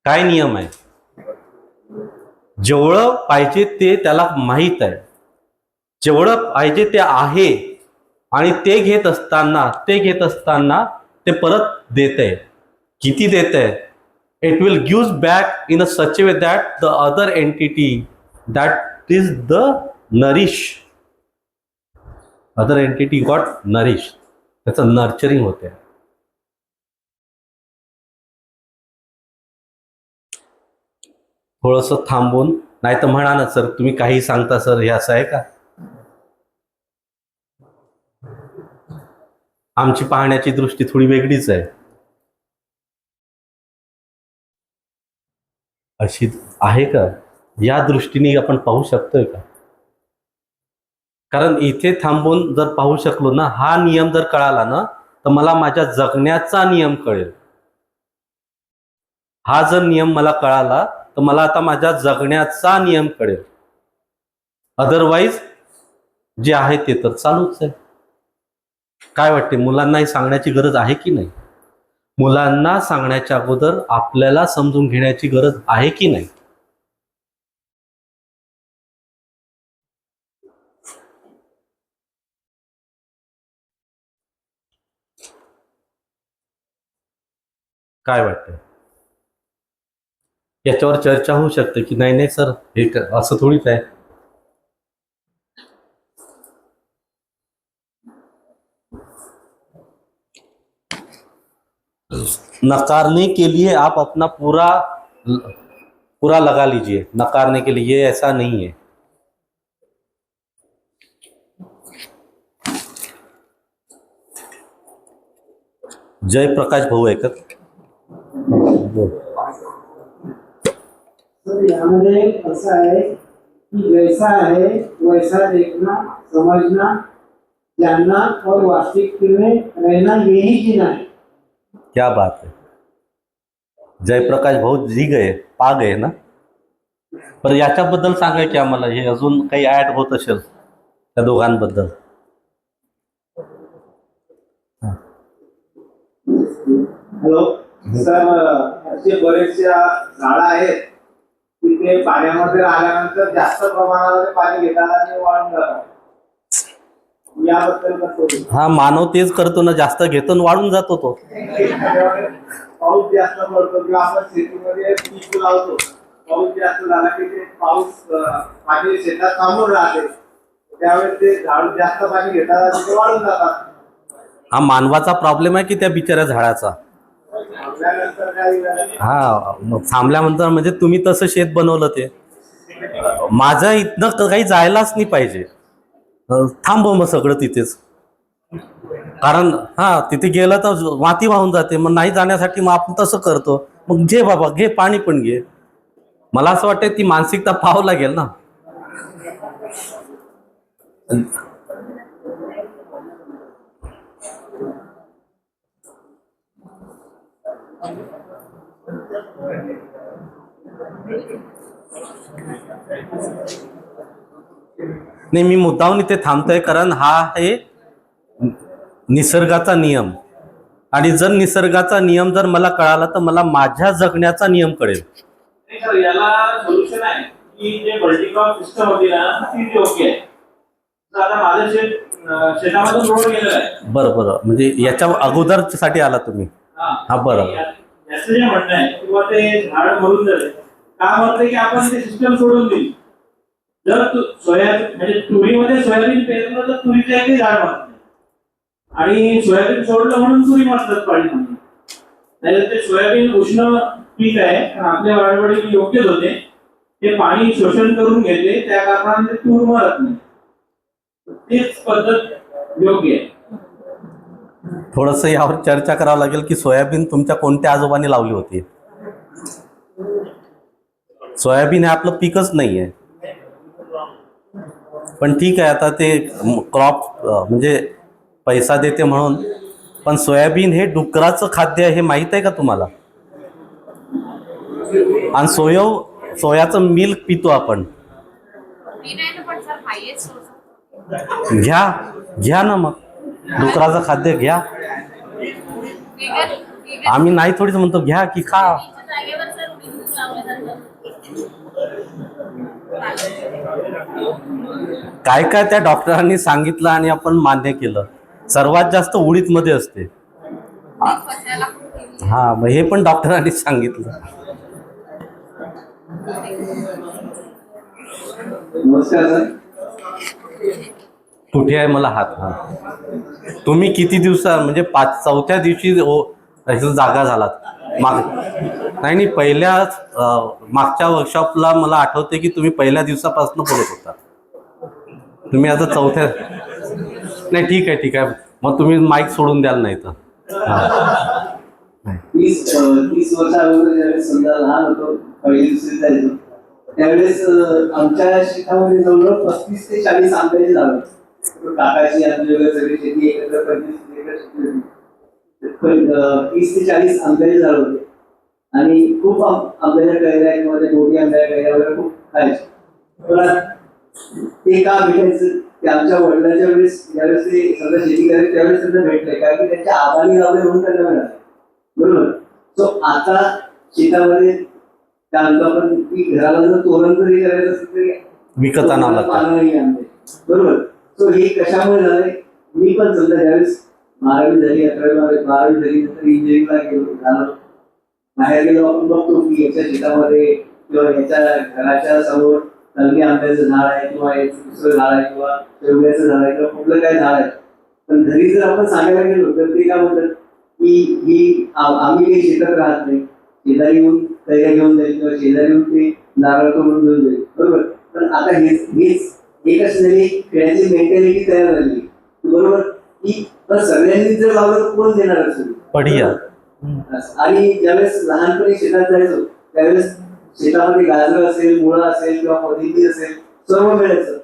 काय नियम आहे? जेवढं पाहिजे ते त्याला माहीत आहे. जेवढं पाहिजे ते आहे आणि ते घेत असताना ते परत देत आहे. किती देत आहे? It will gives back in a such way that the other entity that is the nourish, other entity got nourish. त्याचं नर्चरिंग होते. थोडंसं थांबून, नाही तर म्हणा ना सर तुम्ही काही सांगता सर हे असं आहे का? आमची पाहण्याची दृष्टी थोडी वेगळीच आहे. अशी आहे का? या दृष्टीने आपण पाहू शकतोय का? कारण इथे थांबून जर पाहू शकलो ना, हा नियम जर कळाला ना, तर मला माझ्या जगण्याचा नियम कळेल. हा जर नियम मला कळाला तर मला आता माझ्या जगण्याचा नियम कळेल. अदरवाईज जे आहे ते तर चालूच आहे. काय वाटते, मुलांना हे सांगण्याची गरज आहे की नाही? मुलांना सांगण्याच्या अगोदर आपल्याला समजून घेण्याची गरज आहे की नाही? काय वाटतं? याच्यावर चर्चा होऊ शकते की नाही नाही सर हे असं थोडीच आहे. नकारने के लिए आप अपना पूरा लगा लीजिए. नकारने के लिए, ये ऐसा नहीं है. जयप्रकाश भाऊ आहे का? सर यामध्ये असं आहे की जैसा है वैसा देखना समझना जानना और वास्तविक में रहना यही जीना है. क्या बात है. जयप्रकाश भाऊ जी गए, पा गए ना. पण याच्याबद्दल सांगा की आम्हाला, हे अजून काही ऍड होत असेल त्या दोघांबद्दल. हॅलो सर, असे बरेचसे झाडं आहेत की ते पाण्यामध्ये आल्यानंतर जास्त प्रमाणामध्ये पाणी घेतात आणि वाळून जातात. याबद्दल कसं होईल? हा, मानव तेच करतो ना, जास्त घेतो आणि वाढून जातो तो. पाऊस जास्त पडतो किंवा आपण शेतीमध्ये पीक लावतो, पाऊस जास्त झाला की ते पाऊस पाणी शेतात थांबून राहते, त्यावेळेस ते झाड जास्त पाणी घेतात आणि ते वाळून जातात. हा मानवाचा प्रॉब्लेम आहे की त्या बिचाऱ्या झाडाचा? थांबल्यानंतर काही हा, मग थांबल्यानंतर म्हणजे तुम्ही तसं शेत बनवलं ते. माझं इथनं काही जायलाच नाही पाहिजे. थांबव मग सगळं तिथेच. कारण हा तिथे गेलं तर माती वाहून जाते. मग नाही जाण्यासाठी मग आपण तसं करतो. मग घे बाबा, घे पाणी पण घे. मला असं वाटतं ती मानसिकता पाहावं लागेल ना. नाही, मी मुद्दाहून इथे थांबतोय कारण हा आहे निसर्गाचा नियम. आणि जर निसर्गाचा नियम जर मला कळाला तर मला माझ्या जगण्याचा नियम कळेल. नाही सर, याला सोल्युशन आहे की जे मल्टीक्रॉप सिस्टम होती ना ती योग्य आहे. तर आता माझं शेतामधून रोड गेलेला आहे. बरं, म्हणजे याच्या अगोदरसाठी आला तुम्ही? हा, बरं. याचं जे म्हणणं आहे किंवा ते झाड मरून जाते, का म्हणते की आपण ते सिस्टम सोडून दिली. जर सोयाबीन म्हणजे तुरीमध्ये सोयाबीन पेरलं तर तुरीचं एकही झाड मरत नाही, आणि सोयाबीन सोडलं म्हणून तुरी मरतात पाणी म्हणून. नाहीतर ते सोयाबीन उष्ण पीक आहे आणि आपल्या वाढवडी योग्यच होते, ते पाणी शोषण करून घेते, त्या कारणाने ते तूर मरत नाही. तीच पद्धत योग्य आहे. थोडंसं यावर चर्चा करावं लागेल की सोयाबीन तुमच्या कोणत्या आजोबांनी लावली होती. सोयाबीन हे आपलं पीकच नाही आहे. पण ठीक आहे, आता ते क्रॉप म्हणजे पैसा देते म्हणून. पण सोयाबीन हे डुकराचं खाद्य आहे, हे माहीत आहे का तुम्हाला? आणि सोयाचं मिल्क पितो आपण. घ्या ना मग, डुकराचं खाद्य घ्या. आम्ही नाही थोडीच म्हणतो घ्या की खा. काय काय त्या डॉक्टरांनी सांगितलं आणि आपण मान्य केलं. सर्वात जास्त उडीदमध्ये असते. हा, मग हे पण डॉक्टरांनी सांगितलं. नमस्कार सर. कुठे आहे मला हात? हा, तुम्ही किती दिवसा म्हणजे चौथ्या दिवशी जागा झालात. नाही, मागच्या वर्कशॉपला मला आठवते की तुम्ही पहिल्या दिवसापासून बोलत होता. तुम्ही आता चौथ्या. नाही, ठीक आहे. मग तुम्ही माईक सोडून द्याल नाही तर. 30 वर्षा अगोदर ज्यावेळेस समजा लहान होतो, पहिली दुसरी जायचो, त्यावेळेस आमच्या शेतामध्ये जवळजवळ 35 ते 40 आंब्याची झाडं होती. काकाची आमची वगैरे सगळी शेती एकत्र 30 ते 40 आंब्याची झाडं होते. आणि खूप आंब्याच्या कैऱ्या किंवा त्या मोठी आंब्याच्या कैऱ्या वगैरे खूप खायचे. पण ते का भेटायचं ते आमच्या वडिलांच्या वेळेस ज्यावेळेस ते सगळं शेती करायचे त्यावेळेस त्यांना भेटलंय, कारण की त्यांच्या आबानी लावले म्हणून त्यांना मिळाले. बरोबर. सो आता शेतामध्ये काय म्हणतो आपण की घराला जर तोरण जरी करायचं असेल तरी विकत आणावं लागतं. पानंही आणते. बरोबर. सो हे कशामुळे झालंय? मी पण समजा ज्यावेळेस 12वी झाली, 11वी 12वी झाली, नंतर इंजिनिअरिंगला झालो, बाहेर गेलो, आपण बघतो की याच्या शेतामध्ये किंवा याच्या घराच्या समोर कलमी आंब्याचं झाड आहे किंवा याचं दुसरं झाड आहे किंवा शेवग्याचं झाड आहे किंवा कुठलं काय झाड आहे. पण घरी जर आपण सांगायला गेलो तर ते काय म्हणतात की आम्ही काही शेतात राहत नाही, शेजारी येऊन कैऱ्या घेऊन जाईल किंवा शेजारी येऊन ते नारळ तोडून घेऊन जाईल. बरोबर. पण आता हेच कसं झाली, खेळाची मेंटॅलिटी तयार झाली. बरोबर की पण सगळ्यांनी जर लावलं तर कोण देणार असेल पडिया. आणि ज्यावेळेस लहानपणी शेतात जायचो त्यावेळेस शेतामध्ये गाजर असेल, मुळा असेल किंवा कोथिंबीर असेल, सर्व मिळायचं.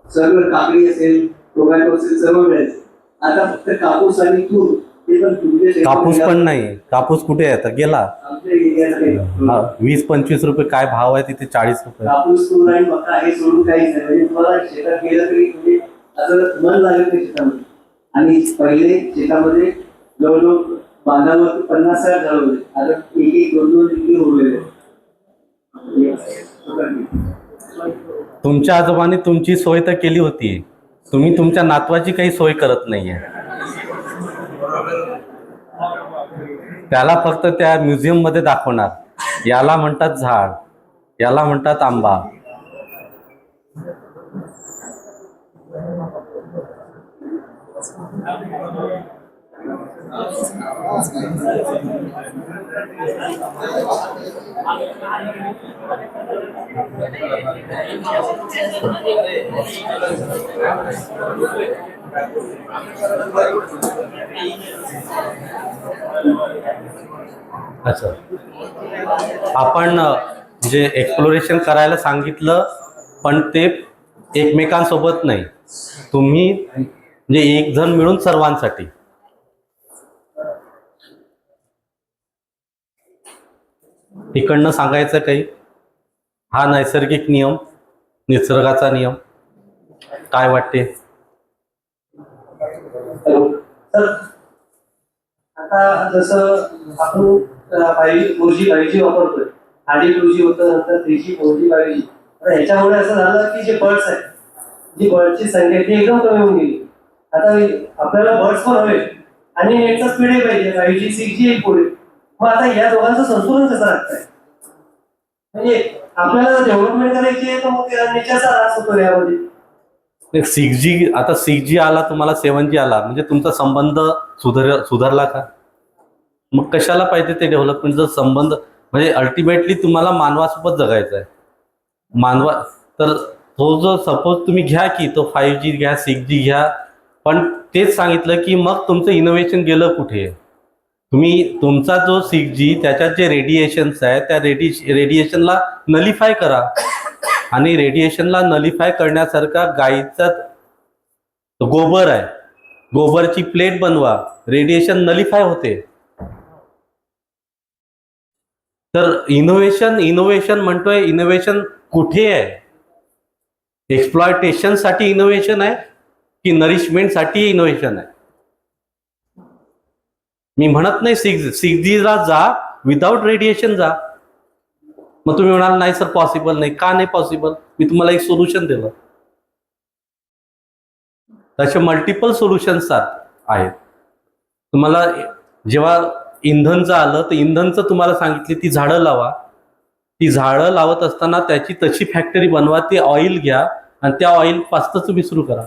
सर्व काकडी असेल, टोमॅटो असेल, सर्व मिळायचं. आता फक्त कापूस आणि तूर, ते पण तुमच्या कापूस पण नाही. कापूस कुठे आहे आता? गेला. आमच्या एरियात 20-25 रुपये काय भाव आहे तिथे? 40 रुपये. कापूस, तूर आणि मका हे सोडून काहीच नाही. म्हणजे तुम्हाला शेतात गेलं तरी म्हणजे असं मन लागत नाही शेतामध्ये. आणि पहिले शेतामध्ये जवळजवळ बांधावर 50-60 झाड होते. आता 1-1, 2-2 इतके उरलेले. तुमच्या आजोबांनी तुमची सोय तर केली होती, तुम्ही तुमच्या नातवाची काही सोय करत नाहीये. त्याला फक्त त्या म्युझियम मध्ये दाखवणार. याला म्हणतात झाड, याला म्हणतात आंबा. अच्छा, आपण जे एक्सप्लोरेशन करायला सांगितलं पण ते एकमेकांसोबत नाही, तुम्ही म्हणजे एक जण मिळून सर्वांसाठी. इकडनं सांगायचं काही? हा नैसर्गिक नियम, निसर्गाचा नियम काय वाटते? तर आता जसं आपण 4G वापरतोय, आधी 2G होतं, नंतर 3G 4G 5G. तर ह्याच्यामुळे असं झालं की जे बर्ड्स आहेत, जी बर्डची संख्या ती एकदम कमी होऊन गेली. आता आपल्याला बर्ड्स पण हवे आणि नेटचा स्पीडही पाहिजे, 5G 6G एक पुढे. मग आता या दोघांचं संतुलन कसं राखताय? म्हणजे आपल्याला डेव्हलपमेंट करायची आहे तर मग नेचरचा त्रास होतो यामध्ये. 6G, आता 6G आला, तुम्हाला 7G आला, म्हणजे तुमचा संबंध सुधारला का? मग कशाला पाहिजे ते डेव्हलपमेंट? जर संबंध म्हणजे अल्टिमेटली तुम्हाला मानवासोबत जगायचं आहे. तर तो जो सपोज तुम्ही घ्या की तो 5G घ्या, 6G घ्या, पण तेच सांगितलं की मग तुमचं इनोव्हेशन गेलं कुठे. तुम्ही तुमचा जो 6G त्याच्यात जे रेडिएशन्स आहे त्या रेडिएशनला नलिफाय करा, आणि रेडिएशनला नलिफाय करण्यासारखा गाईचा गोबर आहे, गोबरची प्लेट बनवा, रेडिएशन नलिफाय होते. तर इनोव्हेशन म्हणतोय, इनोव्हेशन कुठे आहे? एक्सप्लॉयटेशन साठी इनोव्हेशन आहे की नरिशमेंटसाठी इनोव्हेशन आहे? मी म्हणत नाही 6Gला जा, विदाउट रेडिएशन जा. मग तुम्ही म्हणाल नाही सर पॉसिबल नाही. का नाही पॉसिबल? मी तुम्हाला एक सोल्युशन दिलं. तसे मल्टिपल सोल्युशन्स आहेत. तुम्हाला जेव्हा इंधनचं आलं तर इंधनचं तुम्हाला सांगितले ती झाडं लावा. ती झाडं लावत असताना त्याची तशी फॅक्टरी बनवा, ती ऑइल घ्या आणि त्या ऑइल पासून तुम्ही सुरू करा.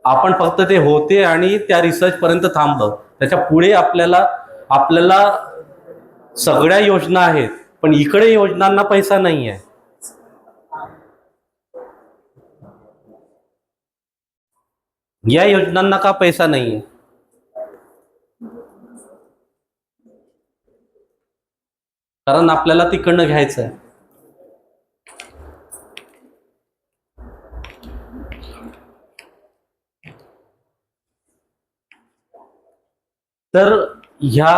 आपण फक्त ते होते आणि त्या रिसर्च पर्यंत थांबलो. त्याच्या पुढे आपल्याला सगळ्या योजना आहेत, पण इकडे योजनांना पैसा नाही आहे. या योजनांना का पैसा नाहीये? कारण आपल्याला तिकडनं घ्यायचं आहे. तर ह्या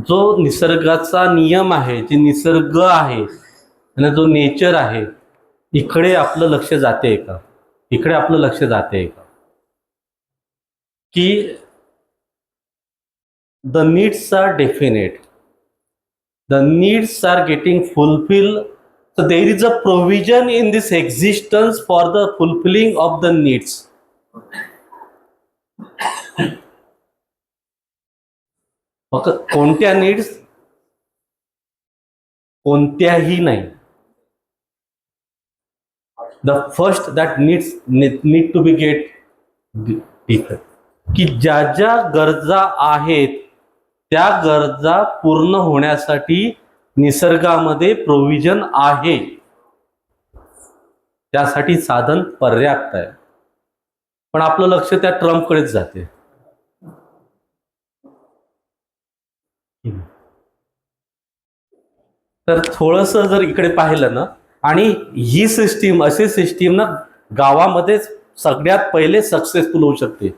जो निसर्गाचा नियम आहे, जे निसर्ग आहे आणि जो नेचर आहे, इकडे आपलं लक्ष जाते का? इकडे आपलं लक्ष जाते का? की the needs are definite, the needs are getting fulfilled, so there is a provision in this existence for the fulfilling of the needs. फक्त कोणत्या नीड्स? कोणत्याही नाही. The first that need to be get, की ज्या ज्या गरजा आहेत त्या गरजा पूर्ण होण्यासाठी निसर्गामध्ये प्रोव्हिजन आहे, त्यासाठी साधन पर्याप्त आहे. पण आपलं लक्ष त्या ट्रम्पकडेच जाते. तर थोडस जर इकडे पाहिलं ना, आणि ही सिस्टीम, अशी सिस्टीम ना गावामध्येच सगळ्यात पहिले सक्सेसफुल होऊ शकते.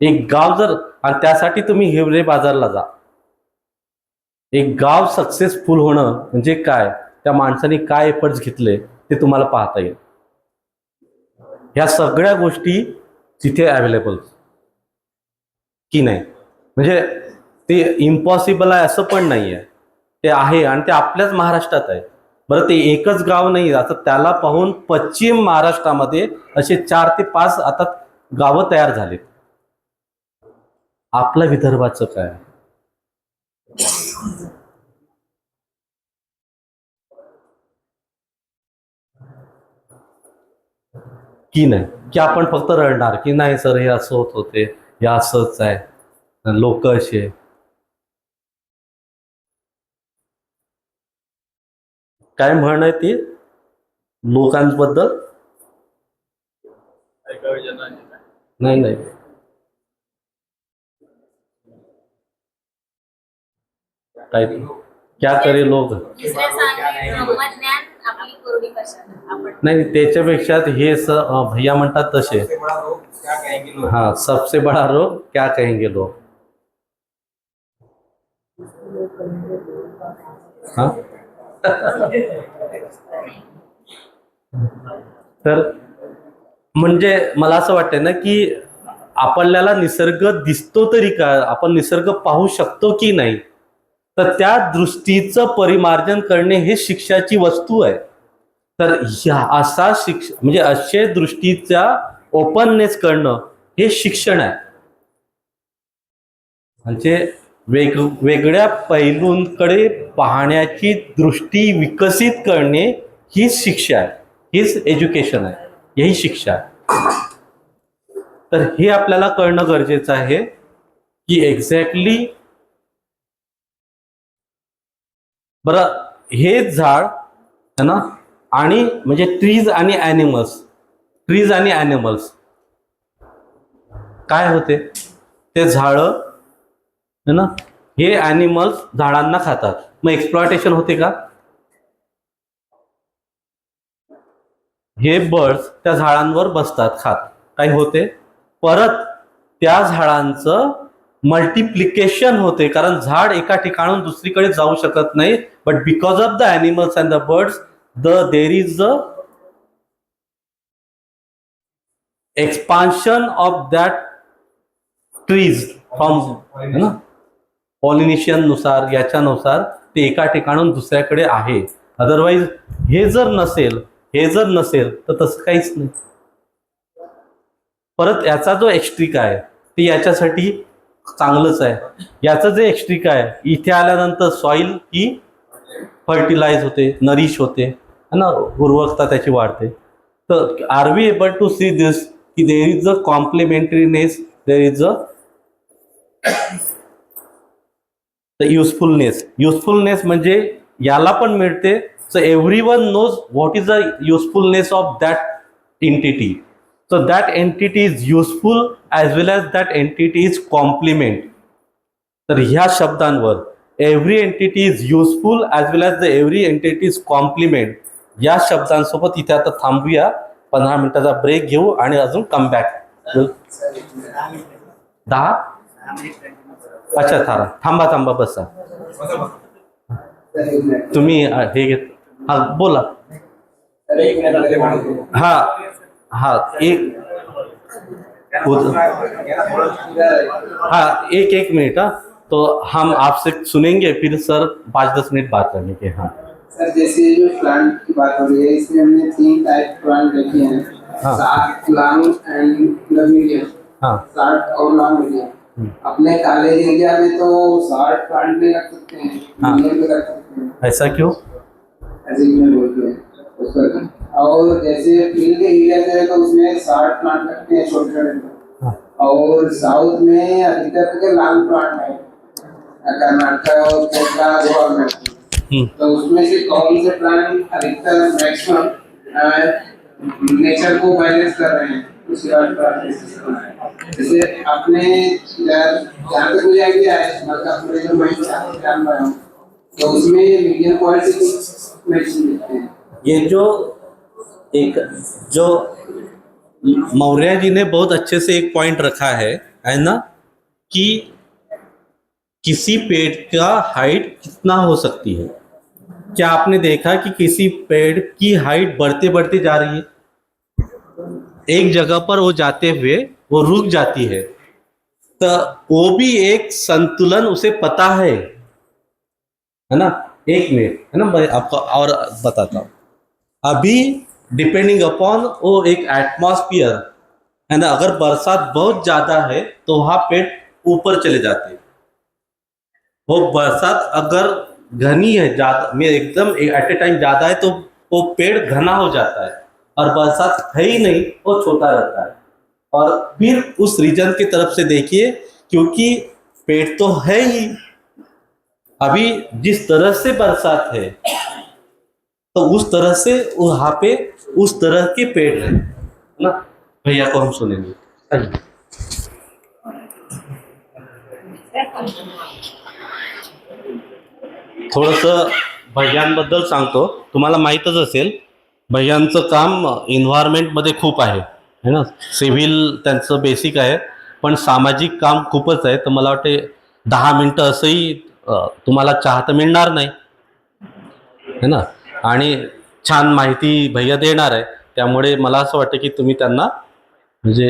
एक गाव जर, आणि त्यासाठी तुम्ही हिवरे बाजारला जा. एक गाव सक्सेसफुल होणं म्हणजे काय, त्या माणसाने काय एफर्ट्स घेतले ते तुम्हाला पाहता येईल. ह्या सगळ्या गोष्टी तिथे अवेलेबल की नाही. म्हणजे ते इम्पॉसिबल आहे असं पण नाही आहे, ते आहे आणि ते आपल्याच महाराष्ट्रात आहे. बरं, ते एकच गाव नाही, आता त्याला पाहून पश्चिम महाराष्ट्रामध्ये असे 4 ते 5 आता गावं तयार झालेत. आपल्या विदर्भाचं काय? की नाही, की आपण फक्त रडणार की नाही सर हे असं होत होते, हे असंच आहे, लोक असे. काय म्हण आहे ती लोकांबद्दल? नाही, काय क्या करे लोक. नाही, त्याच्यापेक्षा हे भैया म्हणतात तसे, हा, सबसे बडा रोग क्या कहेंगे लोग. हा तर म्हणजे मला असं वाटतं ना की आपल्याला निसर्ग दिसतो तरी का, आपण निसर्ग पाहू शकतो की नाही, तर त्या दृष्टीचं परिमार्जन करणे हे शिक्षाची वस्तू आहे. तर असा म्हणजे अशा दृष्टीचा ओपननेस करणं हे शिक्षण आहे. म्हणजे वेगवेगळ्या पैलूंकडे पाहण्याची दृष्टी विकसित करणे ही शिक्षा आहे, हीच एज्युकेशन आहे, यही शिक्षा आहे. तर हे आपल्याला कळणं गरजेचं आहे की एक्झॅक्टली, बरं, हे झाड है ना, आणि म्हणजे ट्रीज आणि ॲनिमल्स, ट्रीज आणि ॲनिमल्स काय होते, ते झाडं है ना, हे ॲनिमल्स झाडांना खातात, मग एक्सप्लॉयटेशन होते का? हे बर्ड्स त्या झाडांवर बसतात खात, काही होते, परत त्या झाडांचं मल्टिप्लिकेशन होते, कारण झाड एका ठिकाणून दुसरीकडे जाऊ शकत नाही, but because of the animals and the birds there is a expansion of that trees from है ना, पॉलिनेशन नुसार याच्यानुसार ते एका ठिकाणून दुसऱ्याकडे आहे. अदरवाईज हे जर नसेल तर तसं काहीच नाही. परत याचा जो एक्स्ट्रिक आहे ते याच्यासाठी चांगलंच आहे. याचं जे एक्स्ट्रिक आहे, इथे आल्यानंतर सॉइल ही फर्टिलाइज होते, नरिश होते है ना, उर्वरता त्याची वाढते. तर are we able to see this की there is a complementariness, there is a usefulness म्हणजे याला पण मिळते. So everyone knows what is the usefulness of that entity. So that entity is useful as well as that entity is complement. तर ह्या शब्दांवर every entity is useful as well as the every entity is complement या शब्दांसोबत इथे आता थांबूया, 15 मिनिटाचा break घेऊ आणि अजून कम बॅक. 10 अच्छा थांबा बसा. तुम्ही हे घेत हा बोला. हाँ एक मिनट. हाँ, तो हम आपसे सुनेंगे, फिर सर 5-10 मिनट बात करने के. हाँ सर, जैसे जो प्लांट की बात हो रही है, इसमें हमने 3 टाइप प्लांट रखे हैं. हाँ. Short, long end medium. हाँ. शार्ट और लॉन्ग मीडियम. अपने कॉलेज एरिया में तो शार्ट प्लांट में रख सकते हैं, मीडियम में रख सकते हैं. ऐसा क्यों? ऐसे क्यों बोलते हैं उस पर. और जैसे फील्ड एरिया है तो उसमें 60 प्लांट रखते हैं छोटे. और साउथ में अधिकतर के लॉन्ग प्लांट है, कर्नाटक और केरला, गोवा में. तो उसमें से कौन से प्लांट अधिकतर मैक्सिमम नेचर को बैलेंस कर रहे हैं, उसके बाद जैसे अपने जहाँ तक मुझे आइडिया है, मलकापुर जो मैं जान रहा हूँ, तो उसमें मीडियम क्वालिटी की मेडिसिन देते हैं. ये जो मौर्य जी ने बहुत अच्छे से एक पॉइंट रखा है ना, कि किसी पेड़ का हाइट कितना हो सकती है. क्या आपने देखा कि किसी पेड़ की हाइट बढ़ते जा रही है, एक जगह पर वो जाते हुए वो रुक जाती है, तो वो भी एक संतुलन उसे पता है ना. एक मिनट है ना, मैं आपको और बताता हूँ. अभी डिपेंडिंग अपॉन वो एक एटमॉस्फियर है ना, अगर बरसात बहुत ज्यादा है तो वहाँ पेड़ ऊपर चले जाते हैं. वो बरसात अगर घनी है ज्यादा में एकदम एट ए टाइम ज्यादा है तो वो पेड़ घना हो जाता है, और बरसात है ही नहीं वो छोटा रहता है. और फिर उस रीजन की तरफ से देखिए, क्योंकि पेड़ तो है ही, अभी जिस तरह से बरसात है तो उस तरह से वहाँ पे उस तरह के पेड़ है ना. भैया को हम सुनेंगे. थोडंसं भैयांबद्दल सांगतो. तुम्हाला माहीतच असेल, भैयांचं काम एन्व्हायरमेंटमध्ये खूप आहे ना. सिव्हिल त्यांचं बेसिक आहे, पण सामाजिक काम खूपच आहे. तर मला वाटते 10 मिनटं असंही तुम्हाला चहा तर मिळणार नाही है ना, आणि छान माहिती भैया देणार आहे. त्यामुळे मला असं वाटतं की तुम्ही त्यांना म्हणजे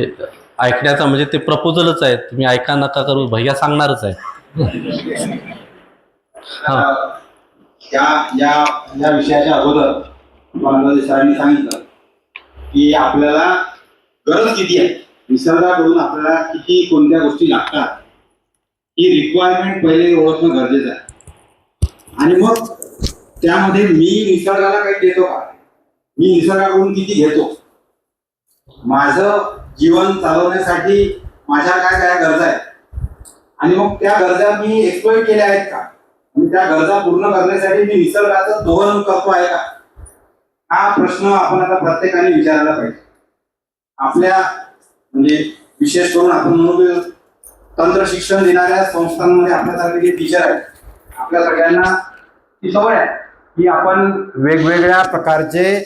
ऐकण्याचा म्हणजे ते प्रपोजलच आहे, तुम्ही ऐका नका करू, भैया सांगणारच आहे. या विषयाच्या अगोदर मला सरांनी सांगितलं की आपल्याला गरज किती आहे, निसर्गाकडून आपल्याला किती कोणत्या गोष्टी लागतात, ही रिक्वायरमेंट पहिले ओळखणं गरजेचं आहे. आणि मग त्यामध्ये मी निसर्गाला काही देतो का, मी निसर्गाकडून किती घेतो, माझं जीवन चालवण्यासाठी माझ्या काय काय गरजा आहेत, आणि मग त्या गरजा मी एक्सप्लोइट केल्या आहेत का, आणि त्या गरजा पूर्ण करण्यासाठी मी निसर्गाचं दोहन करतो आहे का, हा प्रश्न आपण आता प्रत्येकाने विचारायला पाहिजे. आपल्या म्हणजे विशेष करून आपण म्हणू तंत्र शिक्षण देणाऱ्या संस्थांमध्ये आपल्यासारखे जे टीचर आहेत, आपल्या सगळ्यांना ती सवय आहे की आपण वेगवेगळ्या प्रकारचे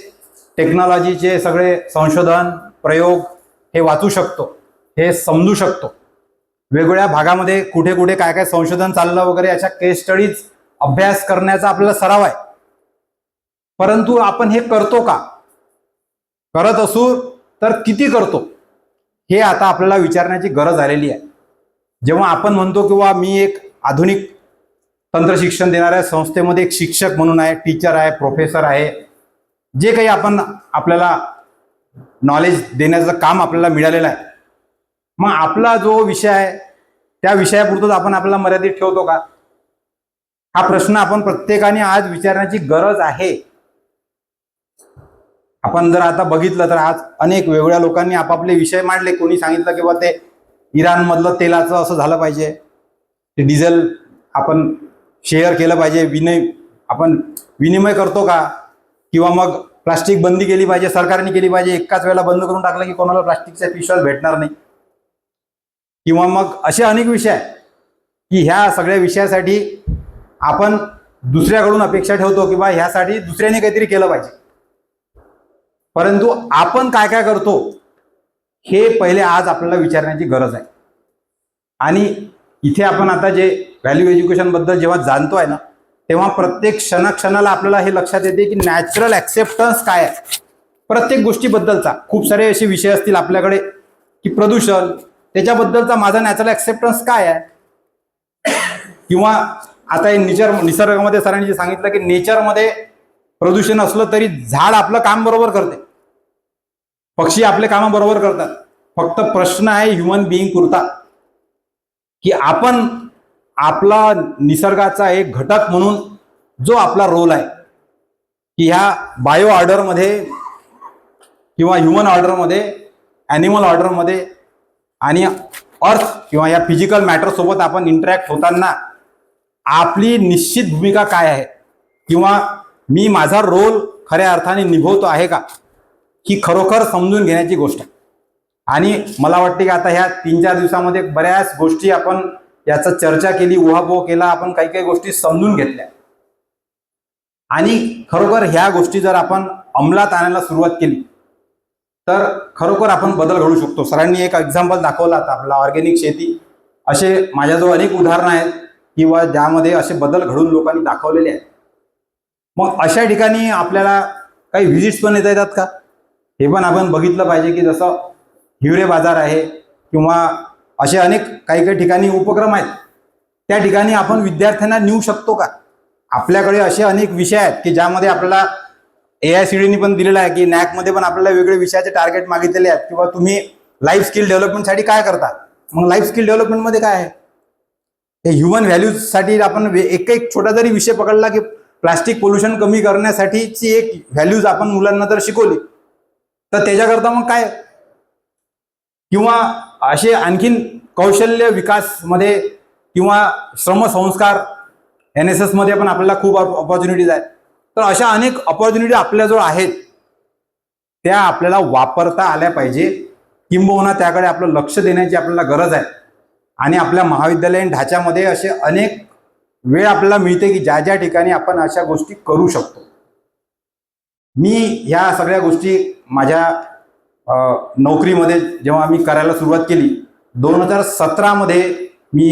टेक्नॉलॉजीचे सगळे संशोधन प्रयोग हे वाचू शकतो, हे समजू शकतो. वेगवेगळ्या भागामध्ये कुठे कुठे काय काय संशोधन चाललं वगैरे अशा केस स्टडीज अभ्यास करण्याचा आपल्याला सराव आहे. परंतु आपण हे करतो का? करत असू तर किती करतो हे आता आपल्याला विचारण्याची गरज आलेली आहे. जेव्हा आपण म्हणतो किंवा मी एक आधुनिक तंत्रशिक्षण देणाऱ्या संस्थेमध्ये एक शिक्षक म्हणून आहे, टीचर आहे, प्रोफेसर आहे, जे काही आपण आपल्याला नॉलेज देण्याचं काम आपल्याला मिळालेलं आहे, मग आपला जो विषय आहे त्या विषयापुरतच आपण आपल्याला मर्यादित ठेवतो का? हा प्रश्न आपण प्रत्येकाने आज विचारण्याची गरज आहे. आपण जर आता बघितलं तर आज अनेक वेगवेगळ्या लोकांनी आपापले विषय मांडले. कोणी सांगितलं किंवा ते इराणमधलं तेलाचं असं झालं पाहिजे, ते डिझेल आपण शेअर केलं पाहिजे, आपण विनिमय करतो का? किंवा मग प्लास्टिक बंदी केली पाहिजे, सरकारने केली पाहिजे, एकाच वेळेला बंद करून टाकलं की कोणाला प्लास्टिकच्या पिशव्या भेटणार नाही. किंवा मग असे अनेक विषय आहेत की ह्या सगळ्या विषयासाठी आपण दुसऱ्याकडून अपेक्षा ठेवतो की बा ह्यासाठी दुसऱ्याने काहीतरी केलं पाहिजे. परंतु आपण काय काय करतो हे पहिले आज आपल्याला विचारण्याची गरज आहे. आणि इथे आपण आता जे व्हॅल्यू एज्युकेशन बद्दल जेव्हा जाणतोय ना, तेव्हा प्रत्येक क्षणाला आपल्याला हे लक्षात येते की नॅचरल ॲक्सेप्टन्स काय आहे प्रत्येक गोष्टीबद्दलचा. खूप सारे असे विषय असतील आपल्याकडे की प्रदूषण, त्याच्याबद्दलचा माझा नॅचरल ॲक्सेप्टन्स काय आहे. किंवा आता हे निसर्गामध्ये सरांनी जे सांगितलं की नेचरमध्ये प्रदूषण असलं तरी झाड आपलं काम बरोबर करते, पक्षी आपले कामं बरोबर करतात. फक्त प्रश्न आहे ह्युमन बिईंग पुरता की आपण आपला निसर्गाचा एक घटक म्हणून जो आपला रोल आहे की ह्या बायो ऑर्डरमध्ये किंवा ह्युमन ऑर्डरमध्ये, ॲनिमल ऑर्डरमध्ये आणि अर्थ किंवा या फिजिकल मॅटर सोबत आपण इंटरॅक्ट होताना आपली निश्चित भूमिका काय आहे किंवा मी माझा रोल खऱ्या अर्थाने निभवतो आहे का, ही खरोखर समजून घेण्याची गोष्ट आहे. आणि मला वाटते की आता ह्या 3-4 दिवसामध्ये बऱ्याच गोष्टी आपण याचा चर्चा केली, उहापोह केला, आपण काही काही गोष्टी समजून घेतल्या. आणि खरोखर ह्या गोष्टी जर आपण अंमलात आणायला सुरुवात केली तर खरोखर आपण बदल घडू शकतो. सरांनी एक एक्झाम्पल दाखवला आता आपला ऑर्गॅनिक शेती, असे माझ्याजवळ अनेक उदाहरणं आहेत किंवा ज्यामध्ये असे बदल घडून लोकांनी दाखवलेले आहेत. मग अशा ठिकाणी आपल्याला काही व्हिजिट्स पण येता येतात का, हे पण आपण बघितलं पाहिजे. की जसं हिवरे बाजार आहे किंवा असे अनेक काही काही ठिकाणी उपक्रम आहेत, त्या ठिकाणी आपण विद्यार्थ्यांना नेऊ शकतो का? आपल्याकडे असे अनेक विषय आहेत की ज्यामध्ये आपल्याला AICTEने पण दिलेलं आहे की नॅकमध्ये पण आपल्याला वेगवेगळे विषयाचे टार्गेट मागितलेले आहेत किंवा तुम्ही लाईफ स्किल डेव्हलपमेंटसाठी काय करता. मग लाईफ स्किल डेव्हलपमेंटमध्ये काय आहे, हे ह्युमन व्हॅल्यूजसाठी आपण एक छोटा जरी विषय पकडला की प्लास्टिक पोल्युशन कमी करण्यासाठीची एक व्हॅल्यूज आपण मुलांना जर शिकवली तर त्याच्याकरता मग काय. किंवा असे आणखीन कौशल्य विकासमध्ये किंवा श्रमसंस्कार NSS मध्ये पण आपल्याला खूप ऑपॉर्च्युनिटीज आहेत. तर अशा अनेक ऑपॉर्च्युनिटी आपल्याजवळ आहेत, त्या आपल्याला वापरता आल्या पाहिजे. किंबहुना त्याकडे आपलं लक्ष देण्याची आपल्याला गरज आहे. आणि आपल्या महाविद्यालयीन ढाच्यामध्ये असे अनेक वेळ आपल्याला मिळते की ज्या ज्या ठिकाणी आपण अशा गोष्टी करू शकतो. मी ह्या सगळ्या गोष्टी माझ्या नोकरीमध्ये जेव्हा मी करायला सुरुवात केली 2017 मध्ये मी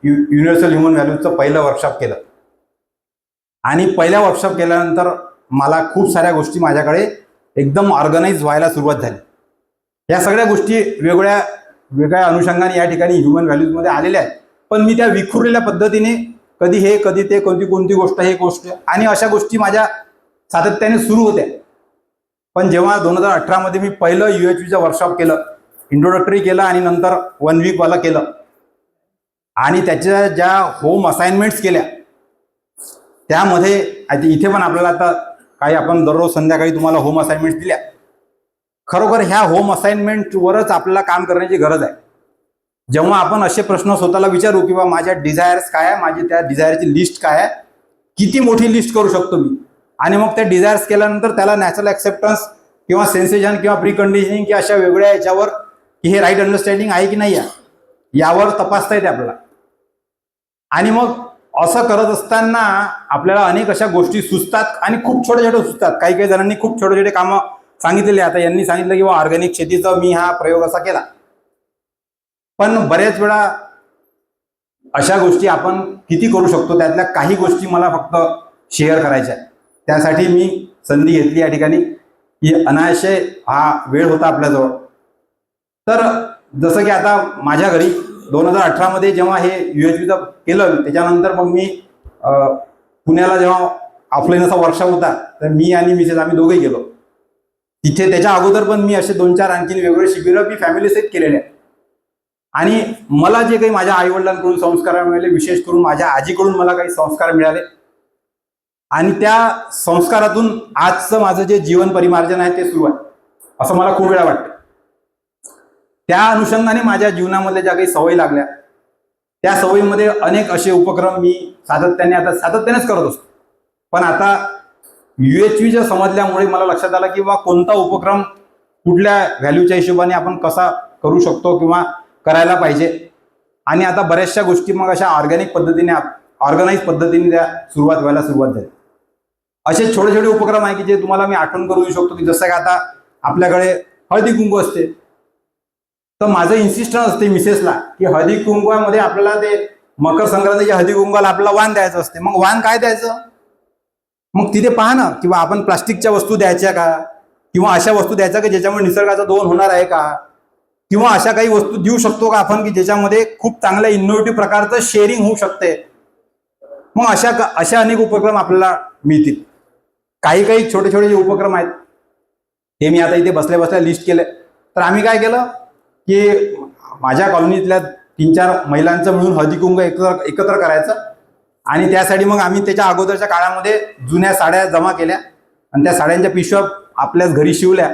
युनिव्हर्सल ह्युमन व्हॅल्यूजचं पहिलं वर्कशॉप केलं. आणि पहिल्या वर्कशॉप केल्यानंतर मला खूप साऱ्या गोष्टी माझ्याकडे एकदम ऑर्गनाईज व्हायला सुरुवात झाली. या सगळ्या गोष्टी वेगळ्या अनुषंगाने या ठिकाणी ह्युमन व्हॅल्यूजमध्ये आलेल्या आहेत. पण मी त्या विखुरलेल्या पद्धतीने कधी हे कधी ते कोणती गोष्ट हे गोष्ट आणि अशा गोष्टी माझ्या सातत्याने सुरू होत्या. पण जेव्हा 2018 मध्ये मी पहिलं UHVचं वर्कशॉप केलं, इंट्रोडक्टरी केलं आणि नंतर 1 वीकवाला केलं आणि त्याच्या ज्या होम असाइनमेंट्स केल्या त्यामध्ये इथे पण आपल्याला आता काही आपण दररोज संध्याकाळी तुम्हाला होम असाइनमेंट्स दिल्या. खरोखर ह्या होम असाइनमेंटवरच आपल्याला काम करण्याची गरज आहे. जेव्हा आपण असे प्रश्न स्वतःला विचारू किंवा माझ्या डिझायर्स काय आहे, माझी त्या डिझायरची लिस्ट काय आहे, किती मोठी लिस्ट करू शकतो मी, आणि मग त्या डिझायर्स केल्यानंतर त्याला नॅचरल ॲक्सेप्टन्स किंवा सेन्सेशन किंवा प्री कंडिशनिंग किंवा अशा वेगळ्या याच्यावर की हे राईट अंडरस्टँडिंग आहे की नाही आहे यावर तपासता येते आपल्याला. आणि मग असं करत असताना आपल्याला अनेक अशा गोष्टी सुचतात आणि खूप छोटे छोटे सुचतात. काही काही जणांनी खूप छोटे छोटे कामं सांगितलेले. आता यांनी सांगितलं की ऑर्गॅनिक शेतीचा मी हा प्रयोग असा केला. पण बऱ्याच वेळा अशा गोष्टी आपण किती करू शकतो त्यातल्या काही गोष्टी मला फक्त शेअर करायच्या आहेत. त्यासाठी मी संधी घेतली या ठिकाणी की अनायासे हा वेळ होता आपल्याजवळ. तर जसं की आता माझ्या घरी 2018 मध्ये जेव्हा हे UHVचं केलं त्याच्यानंतर मग मी पुण्याला जेव्हा ऑफलाईन असा वर्कशॉप होता तर मी आणि मिसेस आम्ही दोघेही गेलो तिथे. त्याच्या अगोदर पण मी असे 2-4 आणखीन वेगवेगळे शिबिरं मी फॅमिली सेट केलेले आहेत. आणि मला जे काही माझ्या आईवडिलांकडून संस्कार मिळाले, विशेष करून माझ्या आजीकडून मला काही संस्कार मिळाले आणि त्या संस्कारातून आजचं माझं जे जीवन परिमार्जन आहे ते सुरू आहे असं मला खूप वेळा वाटतं. त्या अनुषंगाने माझ्या जीवनामध्ये ज्या काही सवयी लागल्या त्या सवयीमध्ये अनेक असे उपक्रम मी सातत्यानेच करत असतो. पण आता UHVच्या समजल्यामुळे मला लक्षात आलं की कोणता उपक्रम कुठल्या व्हॅल्यूच्या हिशोबाने आपण कसा करू शकतो किंवा करायला पाहिजे. आणि आता बऱ्याचशा गोष्टी मग अशा ऑर्गॅनिक पद्धतीने ऑर्गनाईज पद्धतीने त्या व्हायला सुरुवात झाली. असे छोटे छोटे उपक्रम आहे की जे तुम्हाला मी आठवण करू देऊ शकतो की जसं की आता आपल्याकडे हळदी कुंकू असते. तर माझं इन्सिस्टन्स असते मिसेसला की हळदी कुंकवामध्ये आपल्याला ते मकर संक्रांतीच्या हळदी कुंकवाला आपल्याला वाण द्यायचं असते. मग वाण काय द्यायचं? मग तिथे पहा ना किंवा आपण प्लास्टिकच्या वस्तू द्यायच्या का किंवा अशा वस्तू द्यायच्या की ज्याच्यामुळे निसर्गाचा दोन होणार आहे का किंवा अशा काही वस्तू देऊ शकतो का आपण की ज्याच्यामध्ये खूप चांगल्या इनोव्हेटिव्ह प्रकारचं शेअरिंग होऊ शकते. मग अशा अनेक उपक्रम आपल्याला मिळतील. काही छोटे छोटे जे उपक्रम आहेत हे मी आता इथे बसल्या बसल्या लिस्ट केले. तर आम्ही काय केलं की माझ्या कॉलनीतल्या 3-4 महिलांचं मिळून हळदी कुंकू एकत्र करायचं आणि त्यासाठी मग आम्ही त्याच्या अगोदरच्या काळामध्ये जुन्या साड्या जमा केल्या आणि त्या साड्यांच्या पिशव्या आपल्याच घरी शिवल्या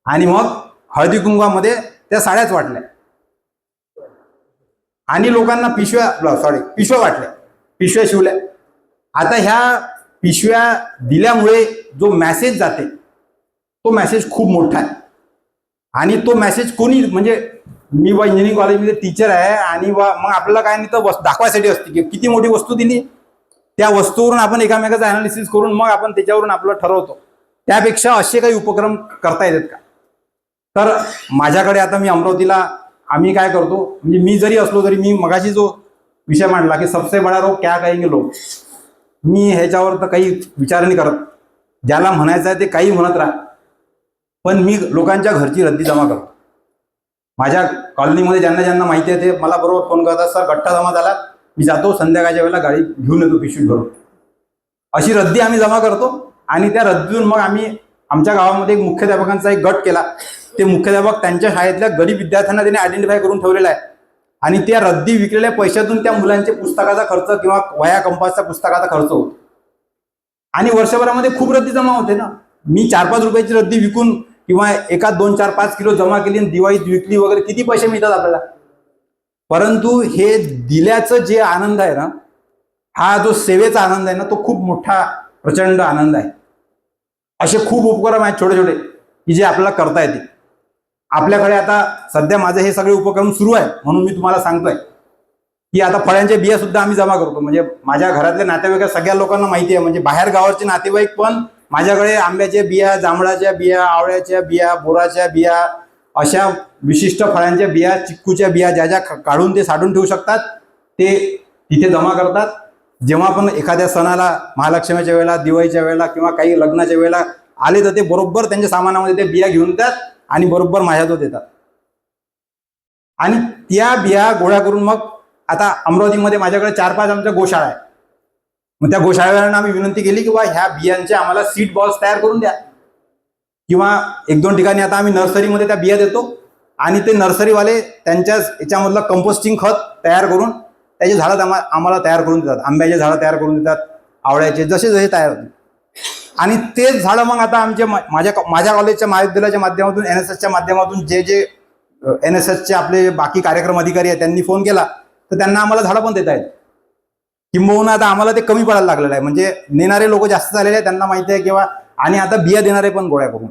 आणि मग हळदी कुंकवामध्ये त्या साड्याच वाटल्या आणि लोकांना पिशव्या वाटल्या, पिशव्या शिवल्या. आता ह्या पिशव्या दिल्यामुळे जो मेसेज जाते तो मेसेज खूप मोठा आहे. आणि तो मेसेज कोणी म्हणजे मी इंजिनिअरिंग कॉलेजमध्ये टीचर आहे आणि मग आपल्याला काय नाही तर दाखवायसाठी असते की किती मोठी वस्तू दिली त्या वस्तूवरून आपण एकामेकाचं अनालिसिस करून मग आपण त्याच्यावरून आपलं ठरवतो. त्यापेक्षा असे काही उपक्रम करता येतात का? तर माझ्याकडे आता मी अमरावतीला आम्ही काय करतो म्हणजे मी जरी असलो तरी मी मगाशी जो विषय मांडला की सबसे बडा रोग क्या कहेंगे लोग, मी ह्याच्यावर तर काही विचार नाही करत. ज्याला म्हणायचं आहे ते काही म्हणत राहा. पण मी लोकांच्या घरची रद्दी जमा करतो. माझ्या कॉलनीमध्ये ज्यांना माहिती आहे ते मला बरोबर फोन करतात, सर गठ्ठा जमा झाला, मी जातो संध्याकाळच्या वेळेला गाडी घेऊन येतो पिशवी भरून. अशी रद्दी आम्ही जमा करतो आणि त्या रद्दीतून मग आम्ही आमच्या गावामध्ये एक मुख्याध्यापकांचा एक गट केला. ते मुख्याध्यापक त्यांच्या शाळेतल्या गरीब विद्यार्थ्यांना त्यांनी आयडेंटिफाय करून ठेवलेला आहे आणि त्या रद्दी विकलेल्या पैशातून त्या मुलांच्या पुस्तकाचा खर्च किंवा वह्या कंपासच्या पुस्तकाचा खर्च होतो. आणि वर्षभरामध्ये खूप रद्दी जमा होते ना. मी 4-5 रुपयाची रद्दी विकून किंवा 2-4-5 किलो जमा केली आणि दिवाळीत विकली वगैरे किती पैसे मिळतात आपल्याला. परंतु हे दिल्याचं जे आनंद आहे ना, हा जो सेवेचा आनंद आहे ना, तो खूप मोठा प्रचंड आनंद आहे. असे खूप उपक्रम आहेत छोटे छोटे की जे आपल्याला करता येते. आपल्याकडे आता सध्या माझे हे सगळे उपक्रम सुरू आहे म्हणून मी तुम्हाला सांगतोय की आता फळांच्या बिया सुद्धा आम्ही जमा करतो. म्हणजे माझ्या घरातल्या नातेवाईक सगळ्या लोकांना माहिती आहे, म्हणजे बाहेर गावाचे नातेवाईक पण माझ्याकडे आंब्याच्या बिया, जांभळाच्या बिया, आवळ्याच्या बिया, बोराच्या बिया, अशा विशिष्ट फळांच्या बिया, चिक्कूच्या बिया ज्या ज्या काढून ते साठवून ठेवू शकतात ते तिथे जमा करतात. जेव्हा पण एखाद्या सणाला, महालक्ष्मीच्या वेळेला, दिवाळीच्या वेळेला किंवा काही लग्नाच्या वेळेला आले तर ते बरोबर त्यांच्या सामानामध्ये ते बिया घेऊन येतात आणि बरोबर माझ्याजवळ देतात. आणि त्या बिया गोळा करून मग आता अमरावतीमध्ये माझ्याकडे 4-5 आमच्या गोशाळा आहे. मग त्या गोशाळेवाल्यांना आम्ही विनंती केली की ह्या बियांचे आम्हाला सीड बॉल्स तयार करून द्या किंवा 1-2 ठिकाणी आता आम्ही नर्सरीमध्ये त्या बिया देतो आणि ते नर्सरीवाले त्यांच्याच याच्यामधलं कंपोस्टिंग खत तयार करून त्याचे झाडं आम्हाला तयार करून देतात. आंब्याचे झाडं तयार करून देतात, आवळ्याचे, जसे जसे तयार होते. आणि तेच झाडं मग आता आमचे माझ्या कॉलेजच्या महाविद्यालयाच्या माध्यमातून, NSSच्या माध्यमातून जे NSSचे आपले बाकी कार्यक्रम अधिकारी आहेत त्यांनी फोन केला तर त्यांना आम्हाला झाडं पण देता येत. किंबहुना आता आम्हाला ते कमी पडायला लागलेलं आहे. म्हणजे नेणारे लोक जास्त झालेले आहेत, त्यांना माहिती आहे किंवा आणि आता बिया देणारे पण गोळ्या करून.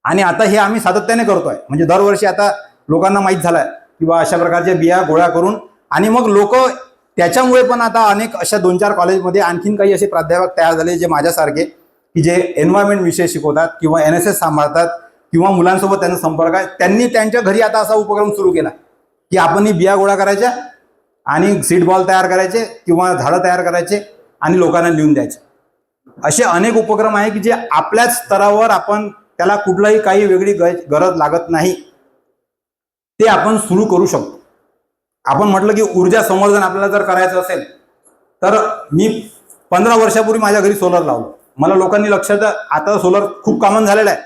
आणि आता हे आम्ही सातत्याने करतोय. म्हणजे दरवर्षी आता लोकांना माहीत झालंय की बा अशा प्रकारच्या बिया गोळा करून, आणि मग लोक त्याच्यामुळे पण आता अनेक अशा 2-4 कॉलेजमध्ये आणखीन काही असे प्राध्यापक तयार झाले जे माझ्यासारखे, की जे एन्व्हायरमेंट विषय शिकवतात किंवा NSS सांभाळतात किंवा मुलांसोबत त्यांचा संपर्क आहे. त्यांनी त्यांच्या घरी आता असा उपक्रम सुरू केला की आपण ही बिया गोळा करायच्या आणि सीड बॉल तयार करायचे किंवा झाडं तयार करायचे आणि लोकांना लिहून द्यायचे. असे अनेक उपक्रम आहे की जे आपल्याच स्तरावर आपण त्याला कुठलाही काही वेगळी गरज लागत नाही, ते आपण सुरू करू शकतो. आपण म्हटलं की ऊर्जा संवर्धन आपल्याला जर करायचं असेल तर मी 15 वर्षापूर्वी माझ्या घरी सोलर लावलं. मला लोकांनी लक्षात, आता सोलर खूप कॉमन झालेलं आहे,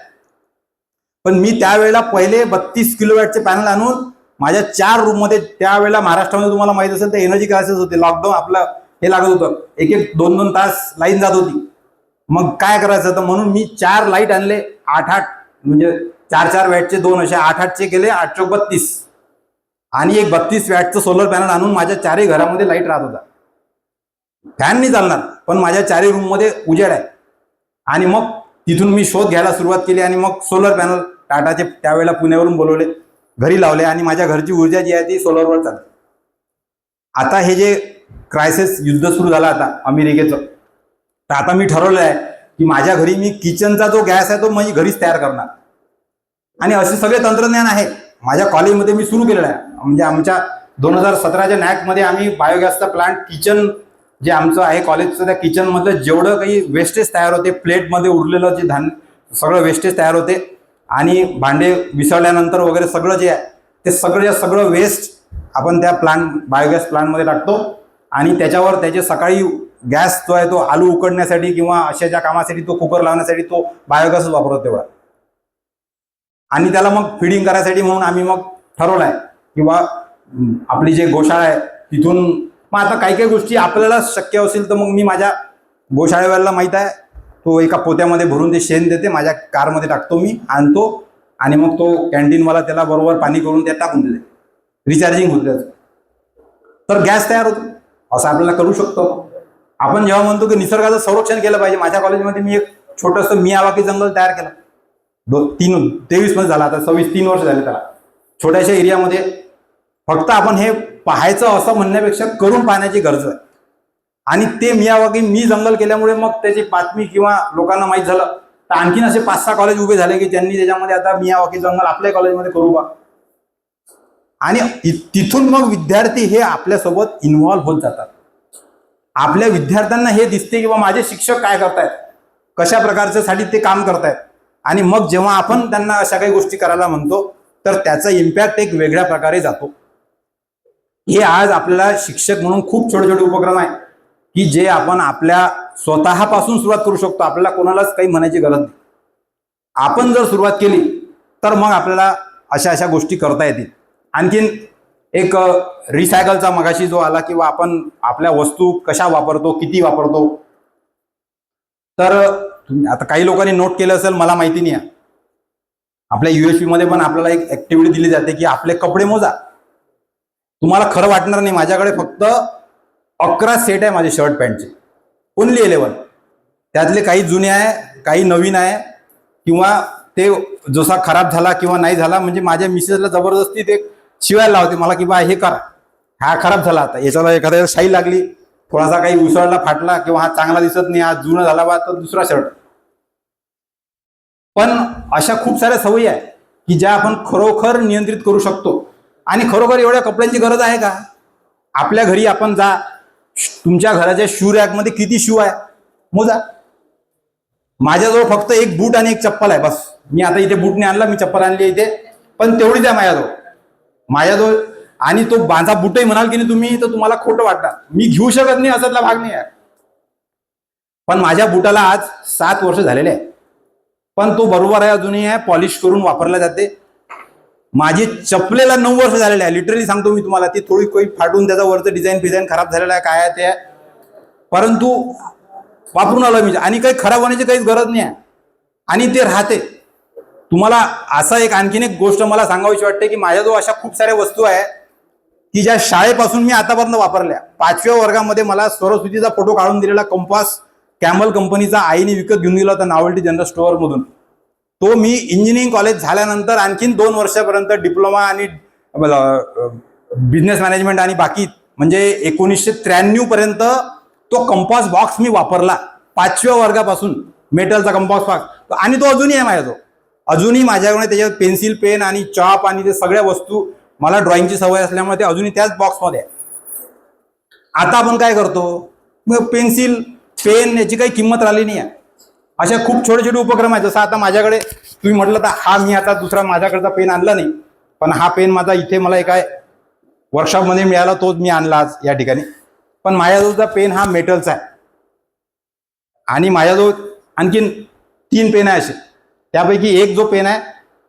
पण मी त्यावेळेला पहिले 32 किलोवॅटचे पॅनल आणून माझ्या 4 रूममध्ये, त्यावेळेला महाराष्ट्रामध्ये तुम्हाला माहित असेल तर एनर्जी क्रायसिस होते, लॉकडाऊन आपलं हे लागत होतं, 1-2 तास लाईन जात होती. मग काय करायचं, तर म्हणून मी 4 लाईट आणले, 8 म्हणजे 4 वॅटचे 2 असे 8 केले, 832, आणि एक 32 वॅटचं सोलर पॅनल आणून माझ्या 4ही घरामध्ये लाईट राहत होता. फॅन नाही चालणार, पण माझ्या 4ही रूममध्ये उजेड आहे. आणि मग तिथून मी शोध घ्यायला सुरुवात केली आणि मग सोलर पॅनल टाटाचे त्यावेळेला पुण्यावरून बोलवले, घरी लावले आणि माझ्या घरची ऊर्जा जी आहे ती सोलरवर चालते. आता हे जे क्रायसिस युद्ध सुरू झालं आता अमेरिकेचं, तर आता मी ठरवलं आहे की माझ्या घरी मी किचनचा जो गॅस आहे तो मी घरीच तयार करणार. आणि असे सगळे तंत्रज्ञान आहे माझ्या कॉलेजमध्ये मी सुरू केलेलं आहे. म्हणजे आमच्या 2017च्या नॅकमध्ये आम्ही बायोगॅसचा प्लांट, किचन जे आमचं आहे कॉलेजचं, त्या किचनमधलं जेवढं काही वेस्टेज तयार होते, प्लेटमध्ये उरलेलं जे धान्य सगळं वेस्टेज तयार होते आणि भांडे विसळल्यानंतर वगैरे सगळं जे आहे ते सगळं वेस्ट आपण त्या बायोगॅस प्लांटमध्ये टाकतो आणि त्याच्यावर त्याचे सकाळी गॅस जो आहे तो आलू उकडण्यासाठी किंवा अशा ज्या कामासाठी तो कुकर लावण्यासाठी तो बायोगॅसच वापरतो तेवढा. आणि त्याला मग फिडिंग करायसाठी म्हणून आम्ही मग ठरवलं आहे किंवा आपली जे गोशाळा आहे तिथून मग आता काही गोष्टी आपल्याला शक्य असेल तर मग मी माझ्या गोशाळेवाल्याला माहीत आहे, तो एका पोत्यामध्ये भरून ते शेण देते, माझ्या कारमध्ये टाकतो, मी आणतो आणि मग तो कॅन्टीनवाला त्याला बरोबर पाणी करून त्यात टाकून देते, रिचार्जिंग होते त्याचं, तर गॅस तयार होतो. असं आपल्याला करू शकतो. आपण जेव्हा म्हणतो की निसर्गाचं संरक्षण केलं पाहिजे, माझ्या कॉलेजमध्ये मी एक छोटंसं मियावाकी जंगल तयार केलं, 23 मध्ये झाला, आता 3 वर्ष झाले त्याला, छोट्याशा एरियामध्ये. फक्त आपण हे पाहायचं असं म्हणण्यापेक्षा करून पाहण्याची गरज आहे. आणि ते मियावाकी मी जंगल केल्यामुळे मग त्याची बातमी किंवा लोकांना माहीत झालं, तर आणखीन असे 5-6 कॉलेज उभे झाले की त्यांनी त्याच्यामध्ये आता मियावाकी जंगल आपल्या कॉलेजमध्ये करू बा. आणि तिथून मग विद्यार्थी हे आपल्यासोबत इन्व्हॉल्व्ह होत जातात. आपल्या विद्यार्थ्यांना हे दिसते की बा माझे शिक्षक काय करतायत, कशा प्रकारच्यासाठी ते काम करतायत. आणि मग जेव्हा आपण त्यांना अशा काही गोष्टी करायला म्हणतो तर त्याचा इम्पॅक्ट एक वेगळ्या प्रकारे जातो. हे आज आपल्याला शिक्षक म्हणून खूप छोटे छोटे उपक्रम आहे की जे आपण आपल्या स्वतःपासून सुरुवात करू शकतो. आपल्याला कोणालाच काही म्हणायची गरज नाही. आपण जर सुरुवात केली तर मग आपल्याला अशा गोष्टी करता येतील. आणखीन एक रिसायकलचा मगाशी जो आला किंवा आपण आपल्या वस्तू कशा वापरतो, किती वापरतो, तर आता काही लोकांनी नोट केलं असेल, मला माहिती नाही आहे, आपल्या USP मध्ये पण आपल्याला एक ऍक्टिव्हिटी दिली जाते की आपले कपडे मोजा. तुम्हाला खरं वाटणार नाही, माझ्याकडे फक्त 11 सेट आहे माझे शर्ट पॅन्टचे, ओनली 11. त्यातले काही जुने आहे, काही नवीन आहे, किंवा ते जसा खराब झाला किंवा नाही झाला म्हणजे माझ्या मिसेसला जबरदस्ती ते शिवायला लावते मला की बा हे करा, हा खराब झाला, आता याच्याला एखाद्या शाई लागली, थोडासा काही उसळला, फाटला, किंवा हा चांगला दिसत नाही, हा जुना झाला बा, तर दुसरा शर्ट. पण अशा खूप साऱ्या सवयी आहे की ज्या आपण खरोखर नियंत्रित करू शकतो. आणि खरोखर एवढ्या कपड्यांची गरज आहे का? आपल्या घरी आपण जा, तुमच्या घराच्या शू रॅकमध्ये किती शू आहे मोजा. माझ्याजवळ फक्त एक बूट आणि एक चप्पल आहे बस. मी आता इथे बूट नाही आणला, मी चप्पल आणली इथे, पण तेवढीच आहे माझ्याजवळ. आणि तो माझा बूटही म्हणाल की नाही तुम्ही, तर तुम्हाला खोटं वाटतं, मी घेऊ शकत नाही असातला भाग नाही आहे. पण माझ्या बुटाला आज 7 वर्ष झालेले आहे, पण तो बरोबर आहे, अजूनही आहे, पॉलिश करून वापरला जाते. माझी चपलेला 9 वर्ष झालेले आहे, लिटरली सांगतो मी तुम्हाला. ती थोडी काही फाटून त्याचा वरचं डिझाईन खराब झालेला आहे, काय आहे ते आहे, परंतु वापरून आलो मी. आणि काही खराब होण्याची काहीच गरज नाही आहे, आणि ते राहते. तुम्हाला असं आणखीन एक गोष्ट मला सांगावीशी वाटते की माझ्याजवळ अशा खूप साऱ्या वस्तू आहे की ज्या शाळेपासून मी आतापर्यंत वापरल्या. 5व्या वर्गामध्ये मला सरस्वतीचा फोटो काढून दिलेला कंपास कॅमल कंपनीचा आईने विकत घेऊन दिला होता नॉवेल्टी जनरल स्टोअर मधून. तो मी इंजिनिअरिंग कॉलेज झाल्यानंतर आणखीन 2 वर्षापर्यंत डिप्लोमा आणि बिझनेस मॅनेजमेंट आणि बाकी म्हणजे 1993 पर्यंत तो कंपॉस बॉक्स मी वापरला 5व्या वर्गापासून, मेटलचा कंपॉस बॉक्स, आणि तो अजूनही आहे माझ्याजवळ. अजूनही माझ्याकडे त्याच्यात पेन्सिल, पेन आणि चॉप आणि ते सगळ्या वस्तू, मला ड्रॉइंगची सवय असल्यामुळे ते अजूनही त्याच बॉक्समध्ये आहे. आता आपण काय करतो, मग पेन्सिल, पेन याची काही किंमत राहिली नाही आहे. अशा खूप छोटे छोटे उपक्रम आहेत. जसं आता माझ्याकडे तुम्ही म्हटलं तर हा मी आता दुसरा माझ्याकडचा पेन आणला नाही, पण हा पेन माझा इथे मला एका वर्कशॉपमध्ये मिळाला, तोच मी आणला आज या ठिकाणी. पण माझ्याजवळचा पेन हा मेटलचा आहे आणि माझ्याजवळ आणखीन 3 पेन आहे असे. त्यापैकी एक जो पेन आहे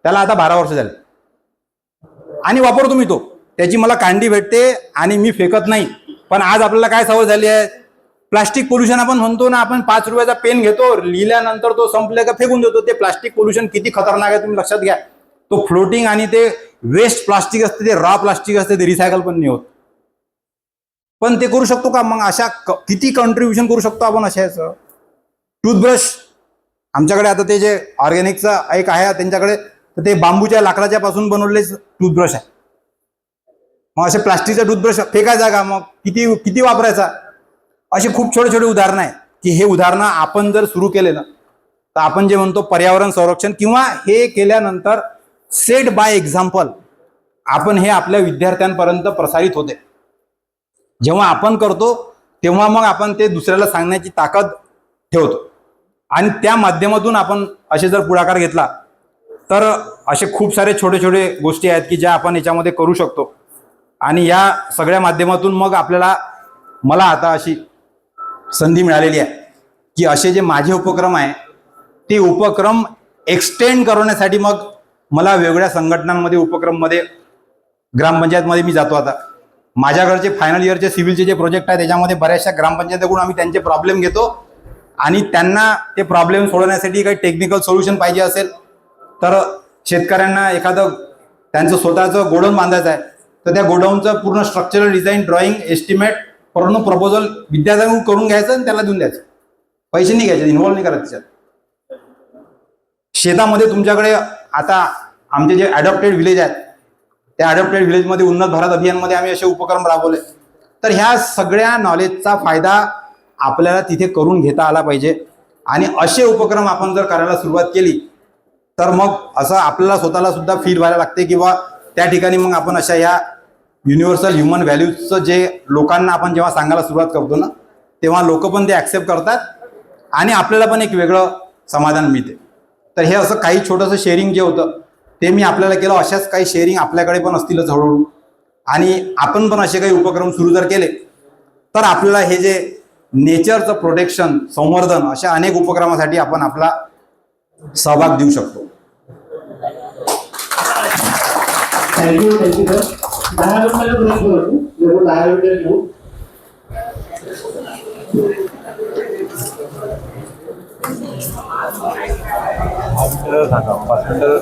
त्याला आता 12 वर्ष झाले आणि वापरतो मी तो. त्याची मला कांडी भेटते आणि मी फेकत नाही. पण आज आपल्याला काय सवय झाली आहे, प्लास्टिक पोल्युशन आपण म्हणतो ना, आपण 5 रुपयाचा पेन घेतो, लिहिल्यानंतर तो संपल्या का फेकून देतो. ते प्लास्टिक पोल्युशन किती खतरनाक आहे तुम्ही लक्षात घ्या. तो फ्लोटिंग आणि ते वेस्ट प्लास्टिक असते, ते रॉ प्लास्टिक असते, ते रिसायकल पण नाही होत. पण ते करू शकतो का मग, अशा किती कॉन्ट्रीब्युशन करू शकतो आपण अशा याचं. टूथब्रश आमच्याकडे आता ते जे ऑर्गॅनिकचा एक आहे त्यांच्याकडे, तर ते बांबूच्या लाकडाच्या पासून बनवलेले टूथब्रश आहे. मग असे प्लास्टिकचा टूथब्रश फेकायचा का, मग किती किती वापरायचा. असे खूप छोटे छोटे उदाहरणं आहे की हे उदाहरणं आपण जर सुरू केले ना, तर आपण जे म्हणतो पर्यावरण संरक्षण, किंवा हे केल्यानंतर सेट बाय एक्झाम्पल आपण हे आपल्या विद्यार्थ्यांपर्यंत प्रसारित होते. जेव्हा आपण करतो तेव्हा मग आपण ते दुसऱ्याला सांगण्याची ताकद ठेवतो आणि त्या माध्यमातून आपण असे जर पुढाकार घेतला तर असे खूप सारे छोटे छोटे गोष्टी आहेत की ज्या आपण याच्यामध्ये करू शकतो. आणि या सगळ्या माध्यमातून मग मला आता अशी संधी मिळालेली आहे की असे जे माझे उपक्रम आहे ते उपक्रम एक्सटेंड करण्यासाठी मग मला वेगवेगळ्या संघटनांमध्ये, उपक्रममध्ये, ग्रामपंचायतमध्ये मी जातो. आता माझ्याकडचे फायनल इयरचे सिव्हिलचे जे प्रोजेक्ट आहे त्याच्यामध्ये बऱ्याचशा ग्रामपंचायतीकडून आम्ही त्यांचे प्रॉब्लेम घेतो आणि त्यांना ते प्रॉब्लेम सोडवण्यासाठी काही टेक्निकल सोल्युशन पाहिजे असेल तर शेतकऱ्यांना एखादं त्यांचं स्वतःचं गोडाऊन बांधायचं आहे तर त्या गोडाऊनचं पूर्ण स्ट्रक्चरल डिझाईन, ड्रॉइंग, एस्टिमेट, पूर्ण प्रपोजल विद्यार्थ्यांकडून करून घ्यायचं आणि त्याला देऊन द्यायचं. पैसे नाही घ्यायचे, इन्व्हॉल्व नाही करायचं त्याच्यात. शेतामध्ये तुमच्याकडे आता आमचे जे अडॉप्टेड विलेज आहेत त्या अडॉप्टेड विलेजमध्ये उन्नत भारत अभियानमध्ये आम्ही असे उपक्रम राबवले. तर ह्या सगळ्या नॉलेजचा फायदा आपल्याला तिथे करून घेता आला पाहिजे आणि असे उपक्रम आपण जर करायला सुरुवात केली तर मग असं आपल्याला स्वतःला सुद्धा फील व्हायला लागते किंवा त्या ठिकाणी मग आपण अशा या युनिव्हर्सल ह्युमन व्हॅल्यूजचं जे लोकांना आपण जेव्हा सांगायला सुरुवात करतो ना तेव्हा लोक पण ते ॲक्सेप्ट करतात आणि आपल्याला पण एक वेगळं समाधान मिळते. तर हे असं काही छोटंसं शेअरिंग जे होतं ते मी आपल्याला केलं. अशाच काही शेअरिंग आपल्याकडे पण असतीलच हळूहळू आणि आपण पण असे काही उपक्रम सुरू जर केले तर आपल्याला हे जे नेचरचं प्रोटेक्शन, संवर्धन, अशा अनेक उपक्रमासाठी आपण आपला सहभाग देऊ शकतो. Thank you sir. 10 मिनिटाचा ब्रेक घेऊ. 10 मिनिटं घेऊ. सांगा 5 मिनिटं